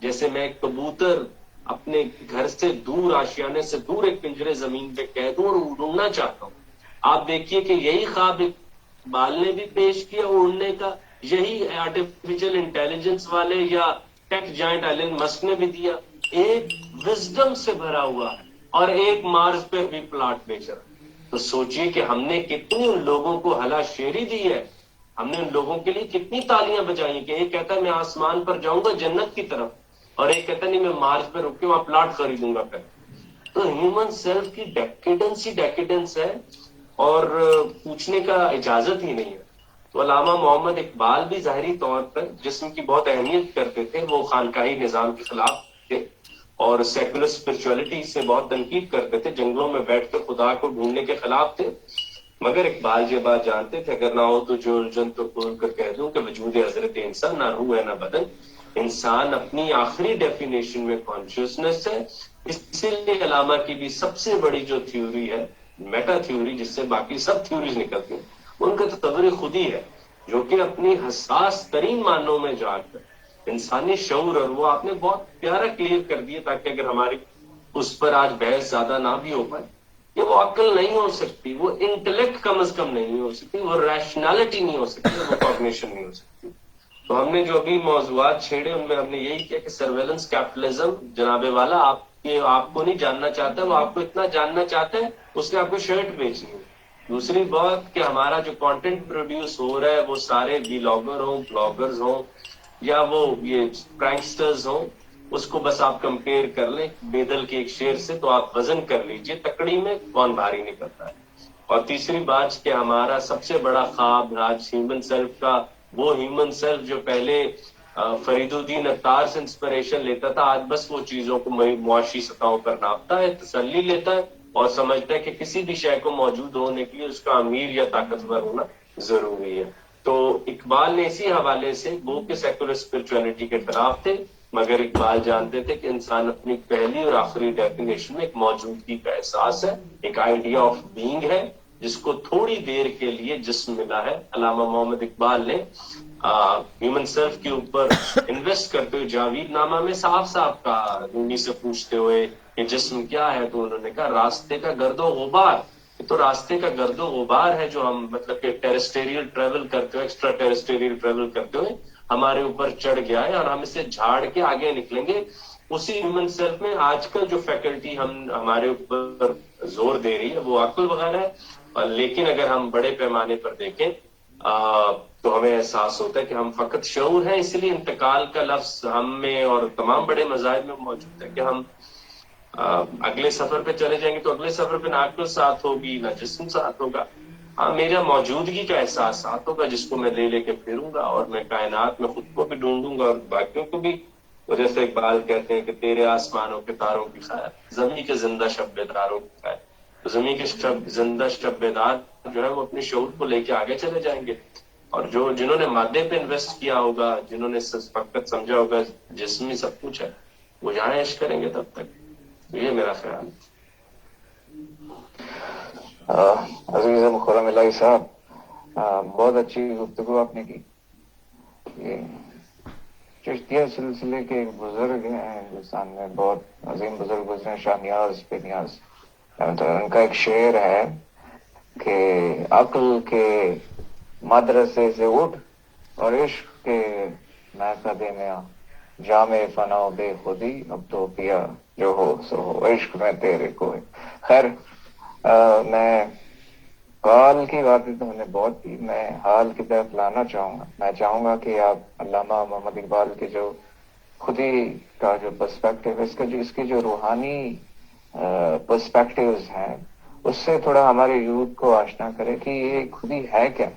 جیسے میں ایک کبوتر اپنے گھر سے دور، آشیانے سے دور ایک پنجرے زمین پہ قید ہوں اور اڑنا چاہتا ہوں. آپ دیکھیے کہ یہی خواب اقبال نے بھی پیش کیا اڑنے کا، یہی آرٹیفیشل انٹیلیجنس والے یا ٹیک جائنٹ ایلن مسک نے بھی دیا. ایک وزڈم سے بھرا ہوا ہے اور ایک مارس پہ بھی پلاٹ بیچ رہا. تو سوچئے کہ ہم نے کتنی ان لوگوں کو ہلا شیری دی ہے، ہم نے ان لوگوں کے لیے کتنی تالیاں بجائی کہ ایک کہتا ہے میں آسمان پر جاؤں گا جنت کی طرف، اور ایک کہتا نہیں میں مارس پہ رک کے وہاں پلاٹ خریدوں گا پھر. تو ہیومن سیلف کی ڈیکیڈنس ہی ڈیکیڈنس ہے، اور پوچھنے کا اجازت ہی نہیں ہے. تو علامہ محمد اقبال بھی ظاہری طور پر جسم کی بہت اہمیت کرتے تھے، وہ خانقاہی نظام کے خلاف تھے اور سیکولر اسپرچولیٹی سے بہت تنقید کرتے تھے، جنگلوں میں بیٹھ کر خدا کو ڈھونڈنے کے خلاف تھے. مگر اقبال یہ بات جانتے تھے اگر نہ ہو تو جو الجھن تو کھول کر کہہ دوں کہ وجود حضرت انسان نہ روح ہے نہ بدن. انسان اپنی آخری ڈیفینیشن میں کانشیسنس ہے. اسی لیے علامہ کی بھی سب سے بڑی جو تھیوری ہے میٹا تھیوری، جس سے باقی سب تھیوریز نکلتی ہیں، ان کا تصور خود ہی ہے، جو کہ اپنی حساس ترین معنوں میں جا کر انسانی شعور، اور وہ آپ نے بہت پیارا کلیئر کر دیا تاکہ اگر ہماری اس پر آج بحث زیادہ نہ بھی ہو پائے، کہ وہ عقل نہیں ہو سکتی، وہ انٹلیکٹ کم از کم نہیں ہو سکتی، وہ ریشنالٹی نہیں ہو سکتی، وہ کوگنیشن نہیں ہو سکتی. تو ہم نے جو ابھی موضوعات چھیڑے ان میں ہم نے یہی کیا کہ سرویلنس کیپٹلزم جناب والا آپ کو نہیں جاننا چاہتا، وہ آپ کو اتنا جاننا چاہتا ہے اس نے آپ کو شرٹ بیچنی ہے. دوسری بات کہ ہمارا جو کانٹینٹ پروڈیوس ہو رہا ہے وہ سارے ویلاگر ہوں، بلاگرز ہوں، یا وہ یہ پرینکسٹرز ہوں، اس کو بس آپ کمپیئر کر لیں بیدل کے ایک شعر سے تو آپ وزن کر لیجئے تکڑی میں کون بھاری نکلتا ہے. اور تیسری بات کہ ہمارا سب سے بڑا خواب آج ہیومن سیلف کا، وہ ہیومن سیلف جو پہلے فرید الدین عطار سے انسپریشن لیتا تھا، آج بس وہ چیزوں کو معاشی سطحوں پر ناپتا ہے، تسلی لیتا ہے اور سمجھتا ہے کہ کسی بھی شے کو موجود ہونے کے لیے اس کا امیر یا طاقتور ہونا ضروری ہے. تو اقبال نے اسی حوالے سے وہ کہ سیکولر اسپرچولیٹی کے خلاف تھے، مگر اقبال جانتے تھے کہ انسان اپنی پہلی اور آخری ڈیفینیشن میں ایک موجودگی کا احساس ہے، ایک آئیڈیا آف بینگ ہے جس کو تھوڑی دیر کے لیے جسم ملا ہے. علامہ محمد اقبال نے ہیومن سیلف کے اوپر انویسٹ کرتے ہوئے جاوید نامہ میں صاف صاف کہا، رومی سے پوچھتے ہوئے کہ جسم کیا ہے، تو انہوں نے کہا راستے کا گرد و غبار. تو راستے کا گرد و غبار ہے جو ہم مطلب کہ ٹیرسٹیریل ٹریول کرتے ہوئے، ایکسٹرا ٹیرسٹیریل ٹریول کرتے ہوئے ہمارے اوپر چڑھ گیا ہے، اور ہم اسے جھاڑ کے آگے نکلیں گے. اسی ہیومن سیلف میں آج کل جو فیکلٹی ہمارے اوپر زور دے رہی ہے وہ عقل وغیرہ ہے. لیکن اگر ہم بڑے پیمانے پر دیکھیں تو ہمیں احساس ہوتا ہے کہ ہم فقط شعور ہیں. اس لیے انتقال کا لفظ ہم میں اور تمام بڑے مذاہب میں موجود ہے کہ ہم اگلے سفر پہ چلے جائیں گے تو اگلے سفر پہ نہ عقل ساتھ ہوگی نہ جسم ساتھ ہوگا، ہاں میرا موجودگی کا احساس ساتھ ہوگا جس کو میں لے کے پھروں گا، اور میں کائنات میں خود کو بھی ڈھونڈوں گا اور باقیوں کو بھی. اور جیسے اقبال کہتے ہیں کہ تیرے آسمانوں کے تاروں کی خیر، زمین کے زندہ شب بیداروں کی خیر. تو زمین کے زندہ شب بیدار جو ہے وہ اپنے شعور کو لے کے آگے چلے جائیں گے، اور جنہوں نے مادے پہ انویسٹ کیا ہوگا، جنہوں نے فقط سمجھا ہوگا جسمی سب کچھ ہے، وہ یہاں عشق کریں گے تب تک. یہ میرا خیال ہے. عزیز مخرم الہی صاحب، بہت اچھی گفتگو آپ نے کی. یہ چشتیہ سلسلے کے ایک بزرگ ہیں ہندوستان میں، بہت عظیم بزرگ گزرے، شاہ نیاز بے نیاز. ان کا ایک شعر ہے کہ عقل کے مدرسے سے اٹھ اور عشق کے محکدے میں آ، جام فنا و بے خودی اب تو پیا جو ہو سو ہو، عشق میں تیرے کوئی. خیر، میں کال کی باتیں تو ہم نے بہت کی، میں حال کی طرف لانا چاہوں گا. میں چاہوں گا کہ آپ علامہ محمد اقبال کے جو خودی کا جو پرسپیکٹو، اس کی جو روحانی پرسپیکٹوز ہیں اس سے تھوڑا ہمارے یوتھ کو آشنا کرے کہ یہ خودی ہے کیا.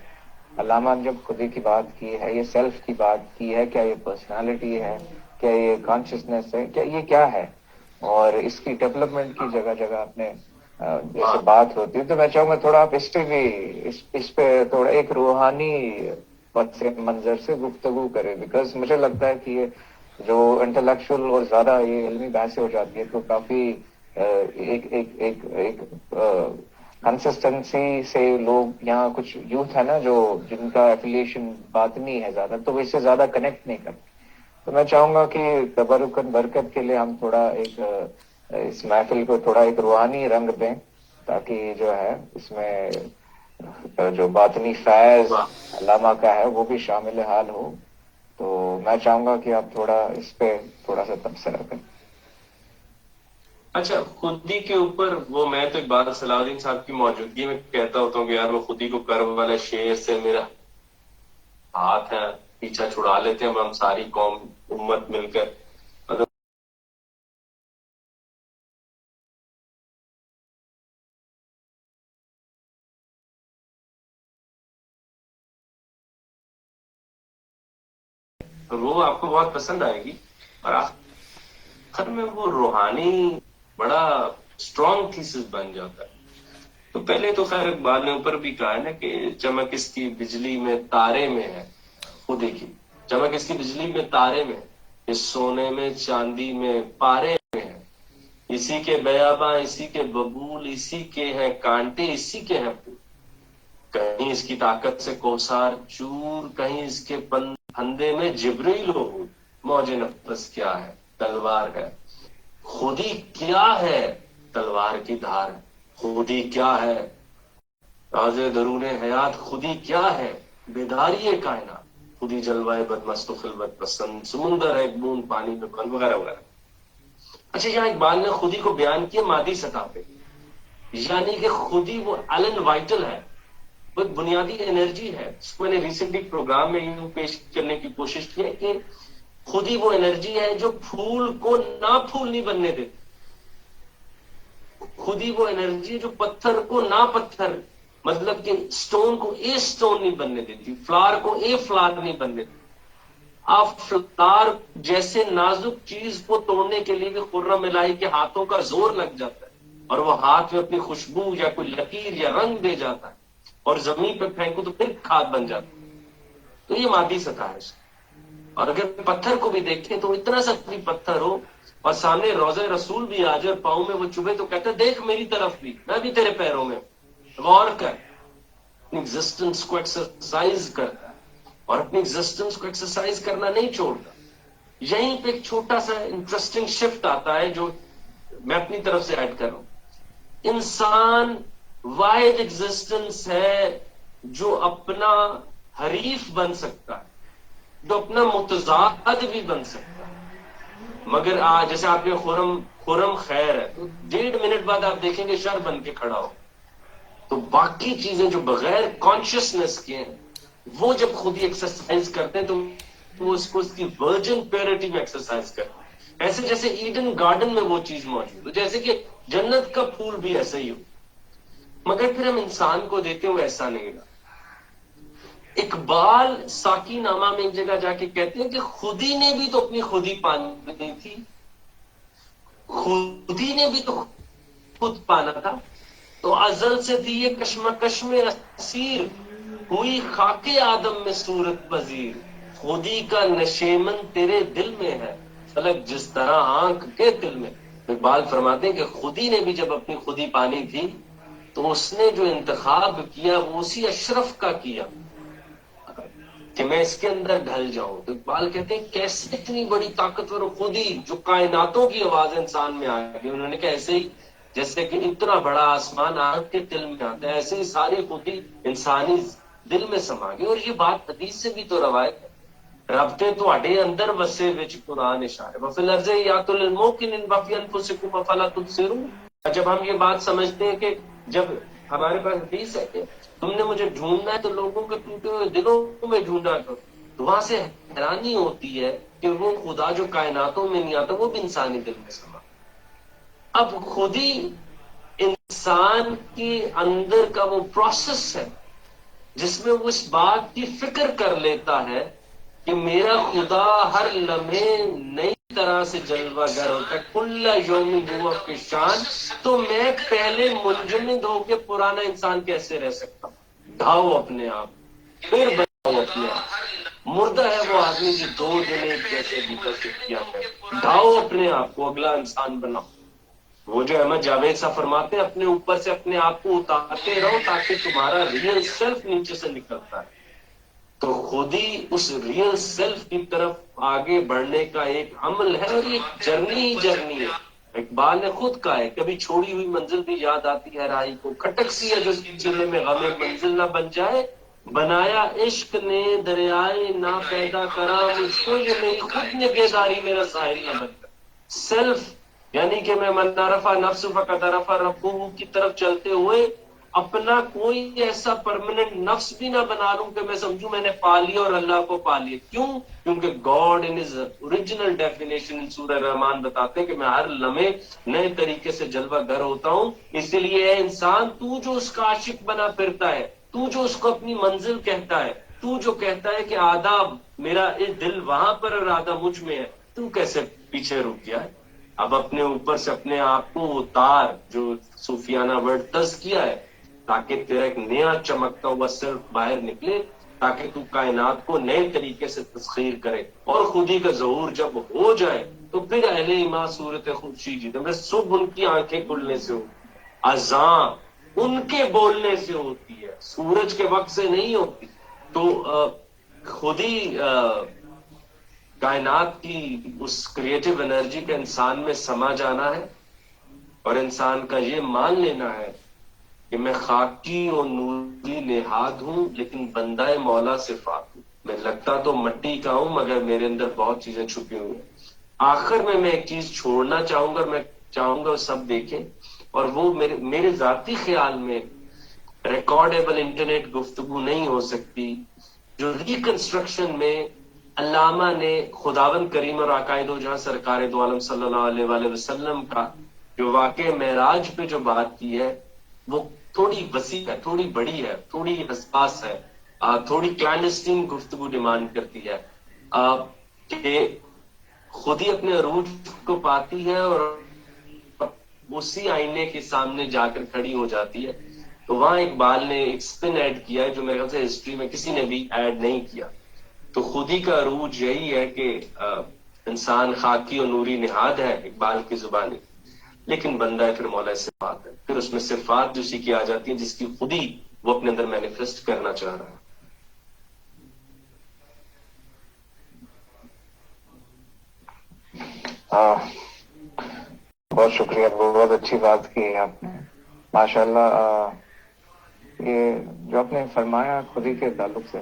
علامہ نے جب خودی کی بات کی ہے، یہ سیلف کی بات کی ہے، کیا یہ پرسنالٹی ہے، کیا یہ کانشیسنیس ہے، کیا یہ کیا ہے، اور اس کی ڈیولپمنٹ کی جگہ جگہ اپنے جیسے بات ہوتی ہے. تو میں چاہوں گا تھوڑا آپ اس پہ بھی اس پہ تھوڑا ایک روحانی پس منظر سے گفتگو کرے، بیکاز مجھے لگتا ہے کہ یہ جو انٹلیکچوئل اور زیادہ یہ علمی بحثیں ہو جاتی ہے تو کافی ایک ایک ایک ایک کنسسٹنسی سے لوگ یہاں کچھ یوتھ ہے نا جو جن کا ایفیلیشن باطنی ہے زیادہ، تو وہ اس سے زیادہ کنیکٹ نہیں کرتے. تو میں چاہوں گا کہ تبرکن برکت کے لیے ہم تھوڑا ایک اس محفل کو تھوڑا ایک روحانی رنگ دیں، تاکہ جو ہے اس میں جو باطنی فیض علامہ کا ہے وہ بھی شامل حال ہو. تو میں چاہوں گا کہ آپ تھوڑا اس پہ تھوڑا سا تبصرہ کریں. اچھا، خودی کے اوپر وہ میں تو ایک بات صلاح الدین صاحب کی موجودگی میں کہتا ہوتا ہوں کہ یار وہ خودی کو کرب والے شیر سے میرا ہاتھ ہے، پیچھا چھڑا لیتے ہیں ہم ساری قوم امت مل کر. وہ آپ کو بہت پسند آئے گی، اور آخر میں وہ روحانی بڑا اسٹرانگ تھیسس بن جاتا ہے. تو پہلے تو خیر اقبال نے اوپر بھی کہا ہے نا کہ چمک اس کی بجلی میں تارے میں ہے. خودی کی چمک اس کی بجلی میں تارے میں ہے، اس سونے میں چاندی میں پارے میں ہے، اسی کے بیاباں اسی کے ببول اسی کے ہیں کانٹے اسی کے ہیں پھول. کہیں اس کی طاقت سے کوثار چور، کہیں اس کے پھندے میں جبریل ہو. موج نفس کیا ہے تلوار ہے، خودی کیا ہے تلوار کی دھار. خودی کیا ہے راز درون حیات، خودی کیا ہے بیداری کائنات. خودی جلوائے بدمست و خلوت پسند، سمندر ہے ایک بوند پانی میں بند، وغیرہ وغیرہ. اچھا، یہاں اقبال نے خودی کو بیان کیا مادی سطح پہ، یعنی کہ خودی وہ ایلن وائٹل ہے، وہ ایک بنیادی انرجی ہے. اس کو میں نے ریسنٹلی پروگرام میں یوں پیش کرنے کی کوشش کی ہے کہ خودی وہ انرجی ہے جو پھول کو نہ پھول نہیں بننے دیتی. خودی وہ انرجی ہے جو پتھر کو نہ پتھر، مطلب کہ سٹون کو اے سٹون نہیں بننے دیتی، فلار کو اے فلار نہیں بننے دیتی. آپ فلار جیسے نازک چیز کو توڑنے کے لیے بھی خرم الہی کے ہاتھوں کا زور لگ جاتا ہے، اور وہ ہاتھ میں اپنی خوشبو یا کوئی لکیر یا رنگ دے جاتا ہے، اور زمین پہ پھینکو تو پھر کھاد بن جاتا ہے. تو یہ مادی سطح ہے. اور اگر پتھر کو بھی دیکھیں تو اتنا سا بھی پتھر ہو اور سامنے روضہ رسول بھی آ جائے اور پاؤں میں وہ چبھے تو کہتا ہے دیکھ میری طرف بھی، میں بھی تیرے پیروں میں ہوں، غور کر. اپنی ایگزسٹنس کو ایکسرسائز کرتا ہے، اور اپنی ایگزسٹنس کو ایکسرسائز کرنا نہیں چھوڑتا. یہیں پہ ایک چھوٹا سا انٹرسٹنگ شفٹ آتا ہے جو میں اپنی طرف سے ایڈ کر رہا ہوں. انسان واحد ایگزسٹنس ہے جو اپنا حریف بن سکتا ہے، جو اپنا متضاد بھی بن سکتا ہے. مگر جیسے آپ کے خرم خیر ہے تو 1.5 منٹ بعد آپ دیکھیں گے شر بن کے کھڑا ہو. تو باقی چیزیں جو بغیر کانشیسنس کے ہیں وہ جب خود ہی ایکسرسائز کرتے ہیں تو وہ اس کی ورجن پیورٹی میں ایکسرسائز کرتے ہیں. ایسے جیسے ایڈن گارڈن میں وہ چیز موجود ہو، جیسے کہ جنت کا پھول بھی ایسا ہی ہو. مگر پھر ہم انسان کو دیتے ہوئے ایسا نہیں رہا. اقبال ساکی نامہ میں ایک جگہ جا کے کہتے ہیں کہ خودی نے بھی تو اپنی خودی پانی تھی، خودی نے بھی تو خود پانا تھا. تو ازل سے تھی یہ کشمکش میں اسیر، ہوئی خاک آدم میں صورت پذیر. خودی کا نشیمن تیرے دل میں ہے، فلک جس طرح آنکھ کے دل میں. اقبال فرماتے ہیں کہ خودی نے بھی جب اپنی خودی پانی تھی تو اس نے جو انتخاب کیا وہ اسی اشرف کا کیا کہ میں اس کے اندر ڈھل جاؤں. تو اقبال کہتے ہیں کیسے اتنی بڑی طاقتور خودی جو کائناتوں کی آواز انسان میں آ گئی. انہوں نے کہا ایسے ہی جیسے کہ اتنا بڑا آسمان آنکھ کے دل میں آتا ہے، ایسے ہی ساری خودی انسانی دل میں سما گئی. اور یہ بات حدیث سے بھی تو روایت ہے، ربطے تواڈے اندر وسے وچ قرآن اشارے وفی الارض آیات للموقنین وفی انفسکم افلا تبصرون. جب ہم یہ بات سمجھتے ہیں کہ جب ہمارے پاس حدیث ہے کہ تم نے مجھے ڈھونڈنا ہے تو لوگوں کے ٹوٹے ہوئے دلوں میں ڈھونڈا کرو، تو وہاں سے حیرانی ہوتی ہے کہ وہ خدا جو کائناتوں میں نہیں آتا وہ بھی انسانی دل میں سما. اب خود ہی انسان کے اندر کا وہ پروسیس ہے جس میں وہ اس بات کی فکر کر لیتا ہے کہ میرا خدا ہر لمحے نئی طرح سے جلوہ گر ہوتا ہے، کل یوم ہوا کی شان. تو میں پہلے منجمد ہو کے پرانا انسان کیسے رہ سکتا ہوں؟ ڈھاؤ اپنے آپ، پھر بناؤ اپنے آپ. مردہ ہے وہ آدمی جو 2 دن ایک جیسے بھیتر سے کیا ہے. ڈھاؤ اپنے آپ کو، اگلا انسان بناؤ. وہ جو احمد جاوید صاحب فرماتے ہیں اپنے اوپر سے اپنے آپ کو اتارتے رہو تاکہ تمہارا ریئل سیلف نیچے سے نکلتا ہے. تو خود ہی اس ریئل سیلف کی طرف آگے بڑھنے کا ایک عمل ہے، اور یہ جرنی ہے. اقبال نے خود کہا ہے، کبھی چھوڑی ہوئی منزل بھی یاد آتی ہے راہی کو، کھٹک سی ہے جو سلسلے میں غم منزل نہ بن جائے، بنایا عشق نے دریائے نہ پیدا کرا مجھ کو، یہ میری خود نے بیداری میرا ساحل نہ بن جائے. سیلف یعنی کہ میں من رفع نفس فقد رفع ربہ کی طرف چلتے ہوئے اپنا کوئی ایسا پرماننٹ نفس بھی نہ بنا لوں کہ میں سمجھوں میں نے پا لیا اور اللہ کو پا لیا. کیوں؟ کیونکہ God in his original definition سورہ رحمان بتاتے ہیں کہ میں ہر لمحے نئے طریقے سے جلوہ گر ہوتا ہوں. اسی لیے اے انسان، تو جو اس کا عاشق بنا پھرتا ہے، تو جو اس کو اپنی منزل کہتا ہے، تو جو کہتا ہے کہ آدھا میرا دل وہاں پر اور آدھا مجھ میں ہے، تو کیسے پیچھے رک گیا ہے؟ اب اپنے اوپر سے اپنے آپ کو اتار، جو صوفیانہ ورڈ تزکیہ ہے، تاکہ تیرا ایک نیا چمکتا ہوا سیلف باہر نکلے، تاکہ تو کائنات کو نئے طریقے سے تسخیر کرے. اور خودی کا ظہور جب ہو جائے تو پھر اہل ایمان صورت خودشی جیتے. میں صبح ان کی آنکھیں کھلنے سے ہوں، اذاں ان کے بولنے سے ہوتی ہے، سورج کے وقت سے نہیں ہوتی. تو خود ہی کائنات کی اس کریٹو انرجی کا انسان میں سما جانا ہے، اور انسان کا یہ مان لینا ہے کہ میں خاکی اور نوری نہاد ہوں لیکن بندہ مولا صفات ہوں. میں لگتا تو مٹی کا ہوں مگر میرے اندر بہت چیزیں چھپی ہوئی ہیں. آخر میں ایک چیز چھوڑنا چاہوں گا، میں چاہوں گا سب دیکھیں، اور وہ میرے ذاتی خیال میں ریکارڈیبل انٹرنیٹ گفتگو نہیں ہو سکتی جو ریکنسٹرکشن میں علامہ نے خداوند کریم اور آقائے دو جہاں سرکار دو عالم صلی اللہ علیہ وآلہ وسلم کا جو واقع معراج پہ جو بات کی ہے، وہ تھوڑی وسیع ہے، تھوڑی بڑی ہے، تھوڑی حساس ہے، تھوڑی کلینڈسٹین گفتگو ڈیمانڈ کرتی ہے، کہ خود ہی اپنے عروج کو پاتی ہے اور اسی آئینے کے سامنے جا کر کھڑی ہو جاتی ہے. تو وہاں اقبال نے ایک سپن ایڈ کیا ہے جو میرے خیال سے ہسٹری میں کسی نے بھی ایڈ نہیں کیا. تو خود ہی کا عروج یہی ہے کہ انسان خاکی اور نوری نہاد ہے اقبال کی زبانی، لیکن بندہ ہے پھر مولا صفات ہے. پھر اس میں صفات جو اسی کی آ جاتی ہیں جس کی خود ہی وہ اپنے اندر مینیفیسٹ کرنا چاہ رہا ہے. ہاں، بہت شکریہ، بہت اچھی بات کی ہے آپ نے، ماشاء اللہ. یہ جو آپ نے فرمایا خودی کے تعلق سے،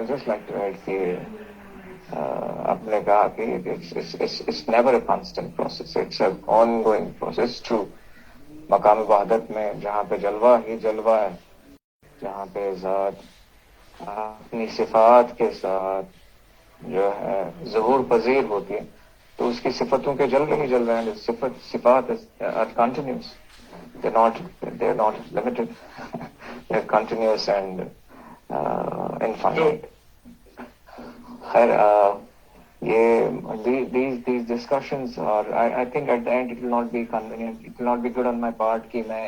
جسٹ لائک ٹو ایڈ کہ آپ نے کہا کہ it's never a constant process, it's a ongoing process. True, مقام وحدت میں جہاں پہ جلوہ ہی جلوہ ہے، جہاں پہ ذات اپنی صفات کے ساتھ جو ہے ظہور پذیر ہوتی ہے، تو اس کی صفتوں کے جلوے ہی جلوے ہیں. صفات are continuous. They're not limited. They're continuous and infinite. خیر، these discussions are, I think at the end it will not be convenient, it will not be good on my part کہ میں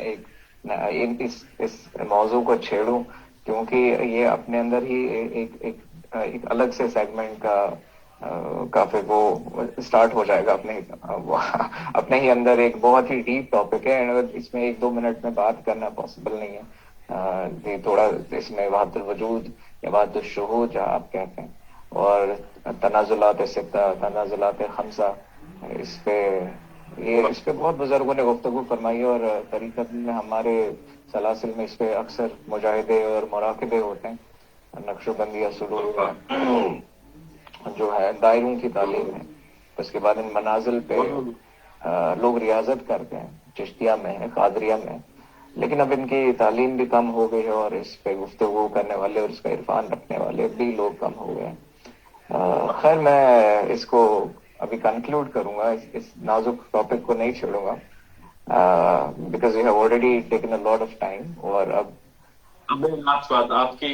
اس موضوع کو چھیڑوں، کیونکہ یہ اپنے اندر ہی ایک الگ سے سیگمنٹ کا پھر وہ اسٹارٹ ہو جائے گا. اپنے ہی اندر ایک بہت ہی ڈیپ ٹاپک ہے، اس میں 1-2 منٹ میں بات کرنا پاسبل نہیں ہے. تھوڑا اس میں وحدت الوجود یا وحدت الشہود جہاں آپ کہتے ہیں، اور تنازلات ستہ، تنازلات خمسہ، اس پہ بہت بزرگوں نے گفتگو فرمائی، اور طریقت میں ہمارے سلاسل میں اس پہ اکثر مجاہدے اور مراقبے ہوتے ہیں. نقش و بندی اصول جو ہے دائروں کی تعلیم ہے، اس کے بعد ان منازل پہ لوگ ریاضت کرتے ہیں، چشتیہ میں ہے، قادریہ میں، لیکن اب ان کی تعلیم بھی کم ہو گئی ہے، اور اس پہ گفتگو کرنے والے اور اس کا عرفان رکھنے والے بھی لوگ کم ہو گئے ہیں. خیر، میں اس کو ابھی کنکلوڈ کروں گا، اس نازک ٹاپک کو نہیں چھوڑوں گا، because we have already taken a lot of time. اور اب میں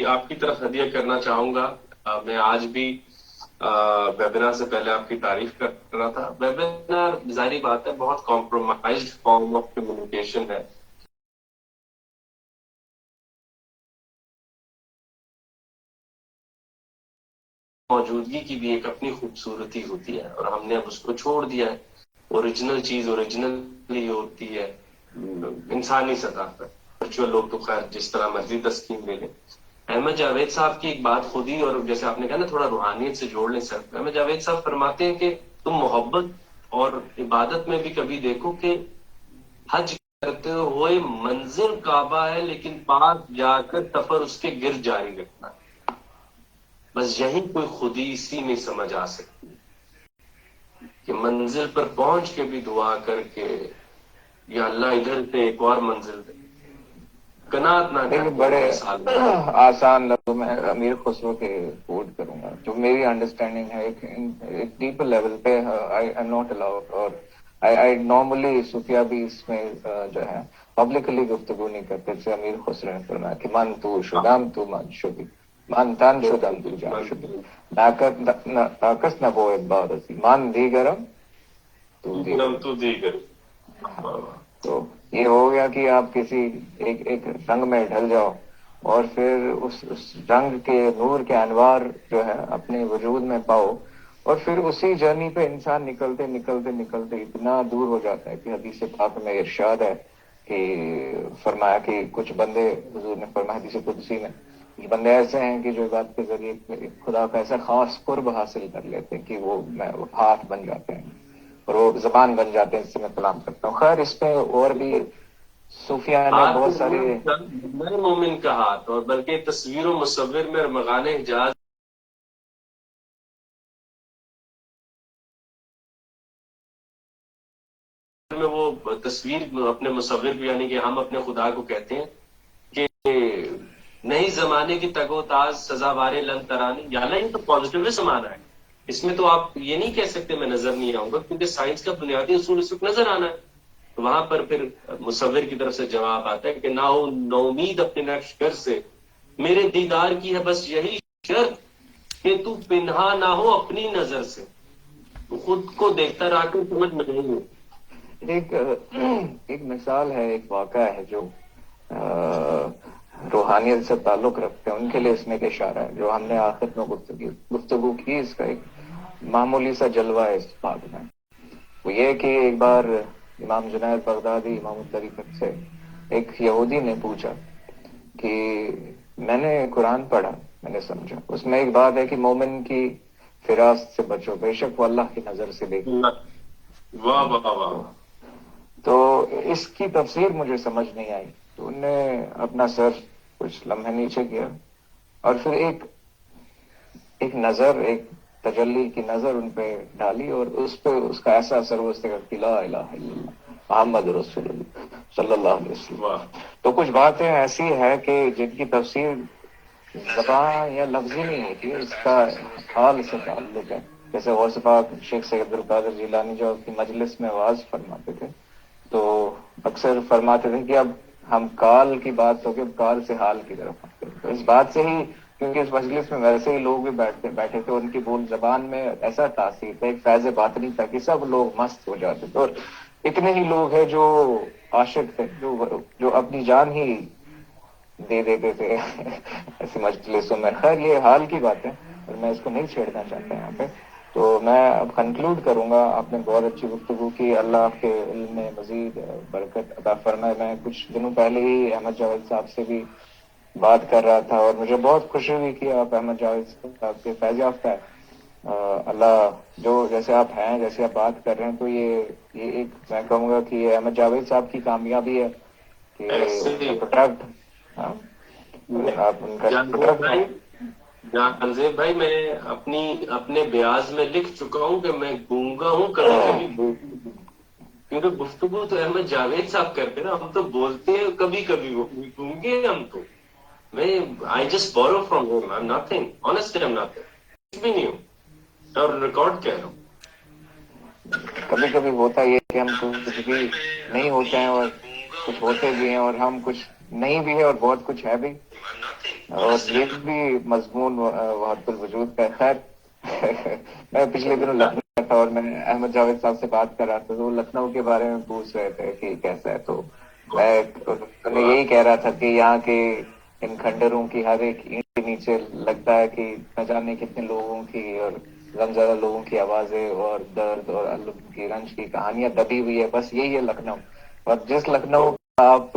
آپ کی طرف ہدیہ کرنا چاہوں گا. میں آج بھی ویبینار سے پہلے آپ کی تعریف کر رہا تھا. ویبینار ظاہری بات ہے بہت کمپرومائزڈ فارم آف کمیونیکیشن ہے. موجودگی کی بھی ایک اپنی خوبصورتی ہوتی ہے، اور ہم نے اب اس کو چھوڑ دیا ہے. اوریجنل چیز اوریجنلی ہوتی ہے انسانی سطح پر. ورچوئل لوگ تو خیر جس طرح مرضی تسکین لے لیں. احمد جاوید صاحب کی ایک بات خود ہی، اور جیسے آپ نے کہا نا تھوڑا روحانیت سے جوڑ لیں سر، احمد جاوید صاحب فرماتے ہیں کہ تم محبت اور عبادت میں بھی کبھی دیکھو کہ حج کرتے ہوئے منزل کعبہ ہے لیکن پاس جا کر سفر اس کے گرد جاری رکھنا ہے. بس یہی کوئی خودی اسی میں سمجھ آ سکتی کہ منزل پر پہنچ کے بھی دعا کر کے یا اللہ ادھر سے ایک اور منزل دے، کنات نہ دیکھیے کرتے بڑے ہوئے سال میں. آسان لفظوں میں امیر خسرو کے کوٹ کروں گا جو میری انڈرسٹینڈنگ ہے ایک ڈیپر لیول پہ. آئی ایم ناٹ الاؤڈ، اور آئی نارملی صوفیہ بھی اس میں جو ہے پبلکلی گفتگو نہیں کرتے. جیسے امیر خسرو نے فرمایا کہ من تو شدم تو من شدی، من تن شدم تو جان شدی، طاقت نہ بو عبادتی من دیگرم تو دیگرم. تو دیگر. تو یہ ہو گیا کہ آپ کسی ایک رنگ میں ڈھل جاؤ اور پھر اس رنگ کے نور کے انوار جو ہے اپنے وجود میں پاؤ، اور پھر اسی جرنی پہ انسان نکلتے نکلتے نکلتے اتنا دور ہو جاتا ہے کہ حدیث پاک میں ارشاد ہے کہ فرمایا کہ کچھ بندے، حضور نے فرمایا حدیث قدسی میں، کچھ بندے ایسے ہیں کہ جو عبادت کے ذریعے خدا کا ایسا خاص قرب حاصل کر لیتے ہیں کہ وہ ہاتھ بن جاتے ہیں اور وہ زبان بن جاتے ہیں. اس سے میں کلام کرتا ہوں. خیر اس پہ اور بھی صوفیہ نے ہاتھ بہت سارے میں مومن کا ہاتھ، اور بلکہ تصویر و مصور میں ارمغان حجاز میں وہ تصویر اپنے مصور کو، یعنی کہ ہم اپنے خدا کو کہتے ہیں کہ نئی زمانے کی تگ و تاز سزاوار لن ترانی، یا اللہ یہ تو پازیٹیو سمانا ہے. اس میں تو آپ یہ نہیں کہہ سکتے میں نظر نہیں آؤں گا، کیونکہ سائنس کا بنیادی اصول اس وقت نظر آنا ہے. تو وہاں پر پھر مصور کی طرف سے جواب آتا ہے کہ نہ ہو نومید اپنے نقش گر سے، میرے دیدار کی ہے بس یہی شرط کہ تو پنہا نہ ہو اپنی نظر سے، تو خود کو دیکھتا رہ کر سمجھ میں نہیں ہے. ایک مثال ہے، ایک واقعہ ہے جو روحانیت سے تعلق رکھتے ہیں، ان کے لیے اس میں ایک اشارہ ہے جو ہم نے آخر میں گفتگو کی. اس کا ایک معمولی سا جلوہ ہے اس بات میں. وہ یہ کہ ایک بار امام جنید بغدادی امام الطریقت سے ایک یہودی نے پوچھا کہ میں نے قرآن پڑھا، میں نے سمجھا اس میں ایک بات ہے کہ مومن کی فراست سے بچو، بے شک وہ اللہ کی نظر سے دیکھتا. واہ واہ واہ. تو اس کی تفسیر مجھے سمجھ نہیں آئی، تو ان نے اپنا سر کچھ لمحے نیچے کیا اور پھر ایک نظر، ایک تجلی کی نظر ان پہ ڈالی، اور اس پہ اس کا ایسا اثر ہوا کہ لا الہ الا اللہ محمد رسول اللہ صلی اللہ علیہ وسلم. واہ. تو کچھ باتیں ایسی ہے کہ جن کی تفسیر زبان یا لفظی نہیں ہوتی، اس کا حال سے تعلق ہے. جیسے غوث پاک شیخ سید القادر جیلانی جو کی مجلس میں واز فرماتے تھے تو اکثر فرماتے تھے کہ اب ہم کال کی بات ہو کے کال سے حال کی طرف آتے ہیں. تو اس بات سے ہی، کیونکہ اس مجلس میں ویسے ہی لوگ بھی بیٹھے تھے، ان کی بول زبان میں ایسا تاثیر تھا، ایک فیض باطنی تھا کہ سب لوگ مست ہو جاتے تھے. اور اتنے ہی لوگ ہیں جو عاشق تھے، جو اپنی جان ہی دے دیتے تھے ایسی مجلسوں میں. خیر یہ حال کی بات ہے اور میں اس کو نہیں چھیڑنا چاہتا یہاں پہ. تو میں اب کنکلوڈ کروں گا. آپ نے بہت اچھی گفتگو کی، اللہ آپ کے علم میں مزید برکت عطا فرمائے. میں کچھ دنوں پہلے ہی احمد جاوید صاحب سے بھی بات کر رہا تھا اور مجھے بہت خوشی ہوئی کہ آپ احمد جاوید صاحب کے فیض یافتہ ہیں. اللہ جو جیسے آپ ہیں، جیسے آپ بات کر رہے ہیں، تو یہ ایک میں کہوں گا کہ یہ احمد جاوید صاحب کی کامیابی ہے کہ ایسے ان کا پروڈکٹ آپ ان کا جانزیب پروڈکٹ بھائی، ہیں. جانزیب بھائی میں اپنے بیاض میں لکھ چکا ہوں کہ میں گونگا ہوں، کبھی کبھی بولتی ہوں. کیونکہ گفتگو تو احمد جاوید صاحب کرتے نا، ہم تو بولتے ہیں کبھی کبھی، وہ گونگے ہیں ہم تو. میں I just borrow from home, I am nothing, honestly I am nothing, کچھ بھی نہیں ہوں. اور ریکارڈ کہہ رہا ہوں. کبھی کبھی ہوتا یہ کہ ہم کچھ بھی نہیں ہوتے ہیں اور کچھ ہوتے بھی ہیں، اور ہم کچھ نہیں بھی ہے اور بہت کچھ ہے بھی، اور یہ بھی مضمون وحدت الوجود کا ہے. خیر میں پچھلے دنوں لکھنؤ تھا اور میں احمد جاوید صاحب سے بات کر رہا تھا تو وہ لکھنؤ کے بارے میں پوچھ رہے تھے کہ کیسا ہے. تو میں یہی کہہ رہا تھا کہ یہاں کے ان کھنڈروں کی ہر ایک اینٹ کے نیچے لگتا ہے کہ نہ جانے کتنے لوگوں کی اور غمزدہ لوگوں کی آوازیں اور درد اور الم کی رنج کی کہانیاں دبی ہوئی ہے. بس یہی ہے لکھنؤ. اور جس لکھنؤ کا آپ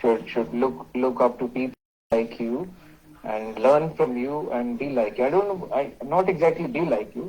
should look up to people like you and learn from you and be like you. I don't know, not exactly be like you.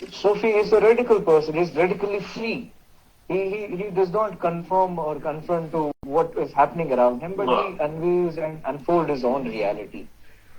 Sufi is a radical person. He is radically free. He does not conform or confront to what is happening around him, but he unveils and unfolds his own reality.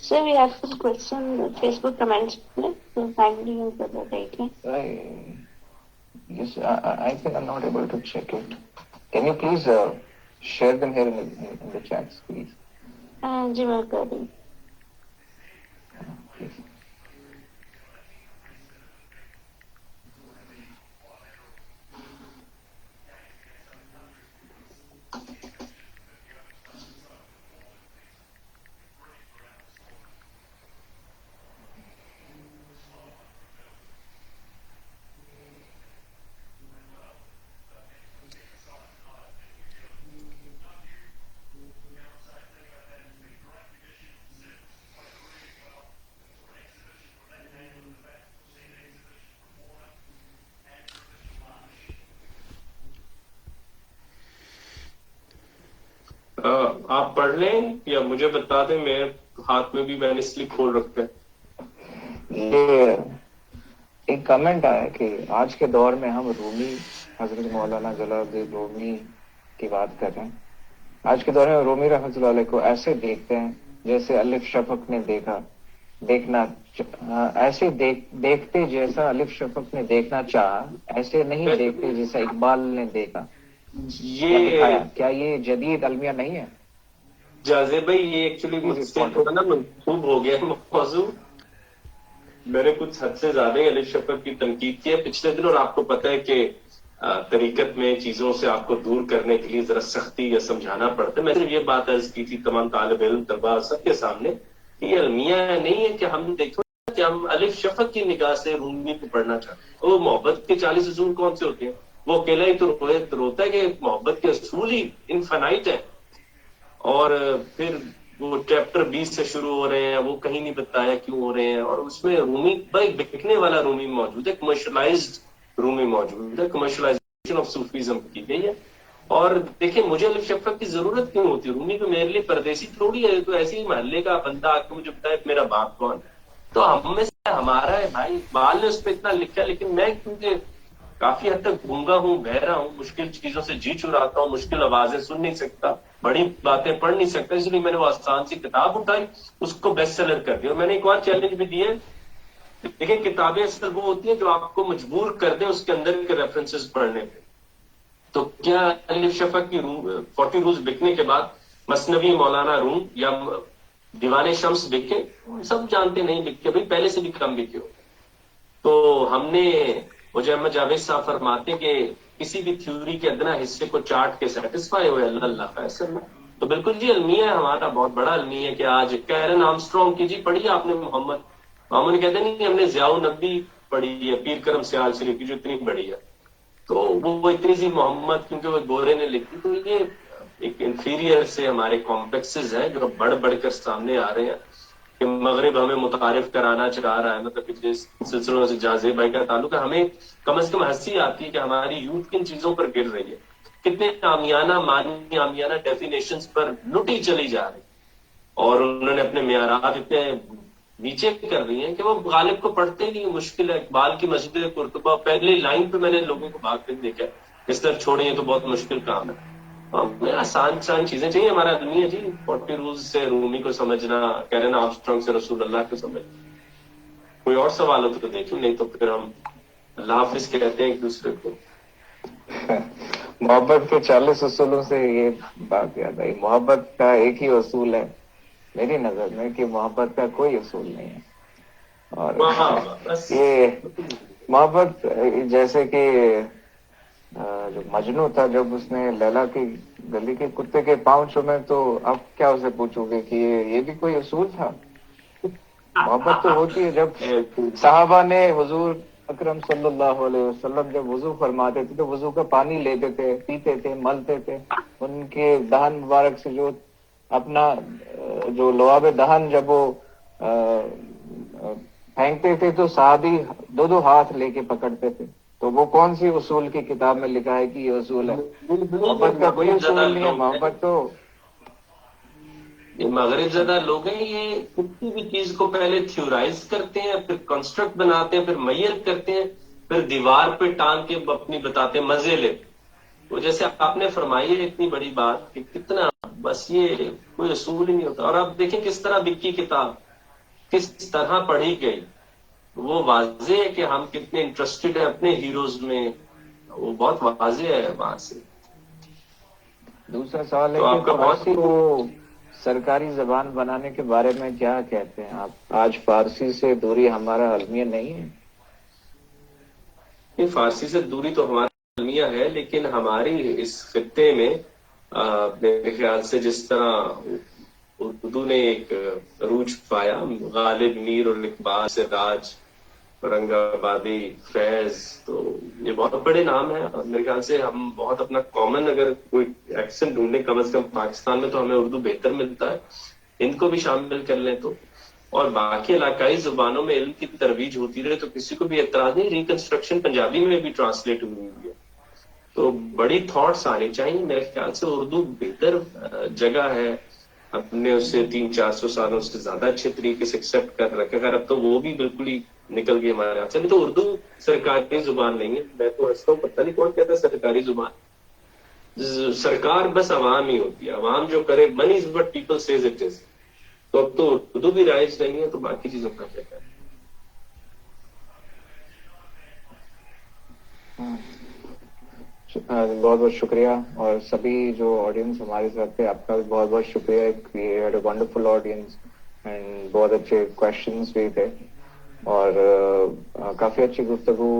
Sir, we have some question Facebook comments. So kindly you can take it. Yes, I think I'm not able to check it. Can you please share them here in the chats, please? جی میں کر رہی ہوں. آپ پڑھ لیں یا مجھے بتا دیں، میرے ہاتھ میں بھی میں نے اس لیے کھول رکھا ہے. یہ ایک کمنٹ آیا کہ آج کے دور میں ہم رومی، حضرت مولانا جلال الدین رومی کی بات کر رہے ہیں. آج کے دور میں رومی رحمۃ اللہ علیہ کو ایسے دیکھتے ہیں جیسے الف شفق نے دیکھنا ایسے دیکھتے جیسا الف شفق نے دیکھنا چاہا، ایسے نہیں دیکھتے جیسا اقبال نے دیکھا یا یہ دکھایا. کیا یہ جدید المیہ نہیں ہے؟ جازے بھائی یہ ایکچولی مجھ سے تھوڑا نا منسوب ہو گیا موضوع. میں نے کچھ حد سے زیادہ ہی الف شفق کی تنقید کی ہے پچھلے دن، اور آپ کو پتہ ہے کہ طریقت میں چیزوں سے آپ کو دور کرنے کے لیے ذرا سختی یا سمجھانا پڑتا ہے. میں نے یہ بات عرض کی تھی تمام طالب علم طلباء سب کے سامنے کہ یہ المیہ نہیں ہے کہ ہم دیکھو کہ ہم الف شفق کی نگاہ سے رومی کو پڑھنا چاہتے ہیں. وہ محبت کے 40 اصول کون سے ہوتے ہیں؟ وہ اکیلا ہی تو روتا ہے کہ محبت کے اصول ہی انفینائٹ ہے. اور پھر وہ چیپٹر 20 سے شروع ہو رہے ہیں، وہ کہیں نہیں بتایا کیوں ہو رہے ہیں. اور اس میں رومی بھائی بکنے والا رومی موجود ہے، کمرشلائزڈ رومی موجود ہے، کمرشلائزیشن آف صوفیزم کی گئی ہے. اور دیکھیں مجھے الف شفق کی ضرورت کیوں ہوتی ہے؟ رومی تو میرے لیے پردیسی تھوڑی ہے، تو ایسے ہی محلے کا بندہ آ کے مجھے بتایا میرا باپ کون. تو ہم میں سے ہمارا ہے بھائی، اقبال نے اس پہ اتنا لکھا، لیکن میں کیونکہ کافی حد تک گونگا ہوں، بہرا ہوں، مشکل چیزوں سے جی چراتا ہوں، مشکل آوازیں سن نہیں سکتا، بڑی باتیں پڑھ نہیں سکتا، اس لیے میں نے وہ آسان سی کتاب اٹھائی، اس کو بیسٹ سیلر کر دیا. اور میں نے ایک اور چیلنج بھی دیا ہے. دیکھیں کتابیں اصل وہ ہوتی ہیں جو آپ کو مجبور کر دیں اس کے اندر کے ریفرنسز پڑھنے پہ. تو کیا الف شفق کی 40 روز بکنے کے بعد مثنوی مولانا روم یا دیوان شمس بکے؟ سب جانتے نہیں بکے بھائی، پہلے سے بھی کم بکے ہو. تو ہم نے مجھے احمد جاوید صاحب فرماتے کہ کسی بھی تھیوری کے ادنا حصے کو چاٹ کے سیٹسفائی ہوئے اللہ اللہ فیصل میں. تو بالکل جی المیہ ہے ہمارا، بہت بڑا المیہ ہے کہ آج کیرن آرمسٹرانگ کی جی پڑھی آپ نے محمد کہتے نہیں ہم نے ضیاء النبی پڑھی ہے، پیر کرم سیال شریف کی جو اتنی بڑی ہے. تو وہ اتنی سی محمد کیونکہ وہ گورے نے لکھی. تو یہ ایک انفیریئر سے ہمارے کمپلیکسز ہیں جو بڑھ بڑھ کر سامنے آ رہے ہیں کہ مغرب ہمیں متعارف کرانا چاہ رہا ہے. مطلب کہ جس سلسلوں سے جازے بھائی کا تعلق ہے، ہمیں کم از کم ہنسی آتی ہے کہ ہماری یوتھ کن چیزوں پر گر رہی ہے، کتنے عامیانہ معنی عامیانہ ڈیفینیشنز پر لٹی چلی جا رہی. اور انہوں نے اپنے معیارات اتنے نیچے کر رہی ہیں کہ وہ غالب کو پڑھتے ہی نہیں. مشکل ہے. اقبال کی مسجد قرطبہ پہلی لائن پہ میں نے لوگوں کو بھاگتے دیکھا، اس طرح چھوڑیں یہ تو بہت مشکل کام ہے. ہمیں آسان چیزیں چاہیے. ہمارا آدمی ہے جی 40 روز سے رومی کو سمجھنا، کیرن آرمسٹرانگ سے رسول اللہ کو سمجھنا. کوئی اور سوال ہو تو دیکھیں، نہیں تو پھر ہم اللہ حافظ کہتے ہیں ایک دوسرے کو. محبت کے 40 اصولوں سے یہ بات یاد آئی. محبت کا ایک ہی اصول ہے میری نظر میں کہ محبت کا کوئی اصول نہیں ہے. اور بس یہ محبت جیسے کہ جو مجنو تھا، جب اس نے لیلا کی گلی کے کتے کے پاؤں چومے، تو اب کیا اسے پوچھو گے کہ یہ بھی کوئی اصول تھا؟ محبت تو ہوتی ہے جب صحابہ نے حضور اکرم صلی اللہ علیہ وسلم جب وضو فرماتے تھے تو وضو کا پانی لیتے تھے، پیتے تھے، ملتے تھے. ان کے دہن مبارک سے جو اپنا جو لعاب دہن جب وہ پھینکتے تھے تو صحابی دو دو ہاتھ لے کے پکڑتے تھے. تو وہ کون سی اصول کی کتاب میں لکھا ہے کہ یہ اصول ہے؟ محبت کا کوئی اصول نہیں ہے. محبت تو یہ مغرب زدہ لوگ ہیں، یہ کسی بھی چیز کو پہلے تھیورائز کرتے ہیں، پھر کنسٹرکٹ بناتے ہیں، پھر میل کرتے ہیں، پھر دیوار پہ ٹانگ کے اپنی بتاتے ہیں، مزے لیتے. تو جیسے آپ نے فرمائی ہے اتنی بڑی بات کہ کتنا بس یہ کوئی اصول ہی نہیں ہوتا. اور اب دیکھیں کس طرح بکی کتاب، کس طرح پڑھی گئی. وہ واضح ہے کہ ہم کتنے انٹرسٹڈ ہیں اپنے ہیروز میں، وہ بہت واضح ہے وہاں سے. دوسرا سوال ہے تو کہ آپ کا تو بہت اسی وہ سرکاری زبان بنانے کے بارے میں کیا کہتے ہیں آپ؟ آج فارسی سے دوری ہمارا المیہ نہیں ہے؟ یہ فارسی سے دوری تو ہمارا المیہ ہے، لیکن ہماری اس خطے میں میرے خیال سے جس طرح اردو نے ایک عروج پایا، غالب، میر اور اقبال سے راج، اورنگ آبادی، فیض، تو یہ بہت بڑے نام ہیں، اور میرے خیال سے ہم بہت اپنا کامن اگر کوئی ایکسن ڈھونڈیں، کم از کم پاکستان میں تو ہمیں اردو بہتر ملتا ہے، ان کو بھی شامل کر لیں تو، اور باقی علاقائی زبانوں میں علم کی ترویج ہوتی رہے تو کسی کو بھی اعتراض نہیں۔ ریکنسٹرکشن پنجابی میں بھی ٹرانسلیٹ ہوئی ہے، تو بڑی تھاٹس آنی چاہیے۔ میرے خیال سے اردو بہتر جگہ ہے، ہم نے اسے 300-400 سالوں سے زیادہ اچھے طریقے سے ایکسپٹ کر رکھا ہے، اب تو وہ بھی بالکل ہی نکل گئی ہمارے ہاتھ سے۔ نہیں تو اردو سرکاری زبان نہیں ہے، میں تو ہنستا ہوں، پتہ نہیں کون کہتا ہے سرکاری زبان، سرکار بس عوام ہی ہوتی ہے، عوام جو کرے، money is what people says it is, تو اب تو اردو بھی رائج نہیں ہے تو باقی چیزوں کا کیا ہے۔ بہت بہت شکریہ، اور سبھی جو آڈینس ہمارے ساتھ تھے آپ کا بھی بہت بہت شکریہ۔ ونڈرفل آڈینس، اینڈ بہت اچھے کوشچنس بھی تھے، اور کافی اچھی گفتگو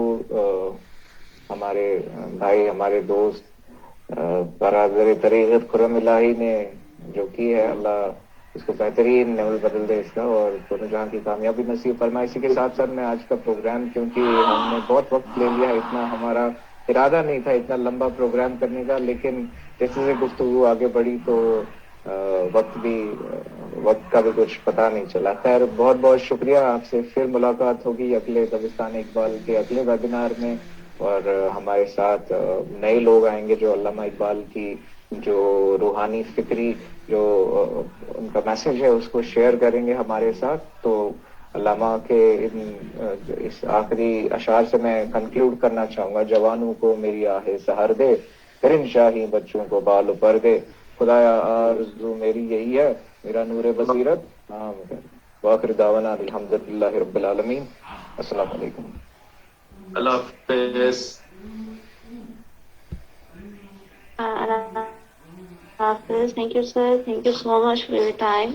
ہمارے بھائی، ہمارے دوست برادر طریقت خرم الہی نے جو کی ہے، اللہ اس کو بہترین لیول بدل دے اس کا، اور دونوں جہاں کی کامیابی نصیب فرمائے۔ اسی کے ساتھ ساتھ میں آج کا پروگرام، کیونکہ ہم نے بہت وقت لے لیا، اتنا ہمارا ارادہ نہیں تھا اتنا لمبا پروگرام کرنے کا، لیکن جیسے جیسے گفتگو آگے بڑھی تو وقت کا بھی کچھ پتہ نہیں چلا۔ خیر، بہت بہت شکریہ، آپ سے پھر ملاقات ہوگی اگلے دبستان اقبال کے اگلے ویبینار میں، اور ہمارے ساتھ نئے لوگ آئیں گے جو علامہ اقبال کی جو روحانی فکری جو ان کا میسج ہے اس کو شیئر کریں گے ہمارے ساتھ۔ تو علامہ کے اس آخری اشعار سے میں کنکلوڈ کرنا چاہوں گا: جوانوں کو میری آہ سحر دے، کرن شاہی بچوں کو بال پر دے، خدایا آرزو میری یہی ہے، میرا نور بصیرت عام ہے۔ واخر دعوانا الحمدللہ رب العالمین۔ السلام علیکم۔ اللہ حافظ۔ Hafiz, thank you, sir. Thank you so much for your time.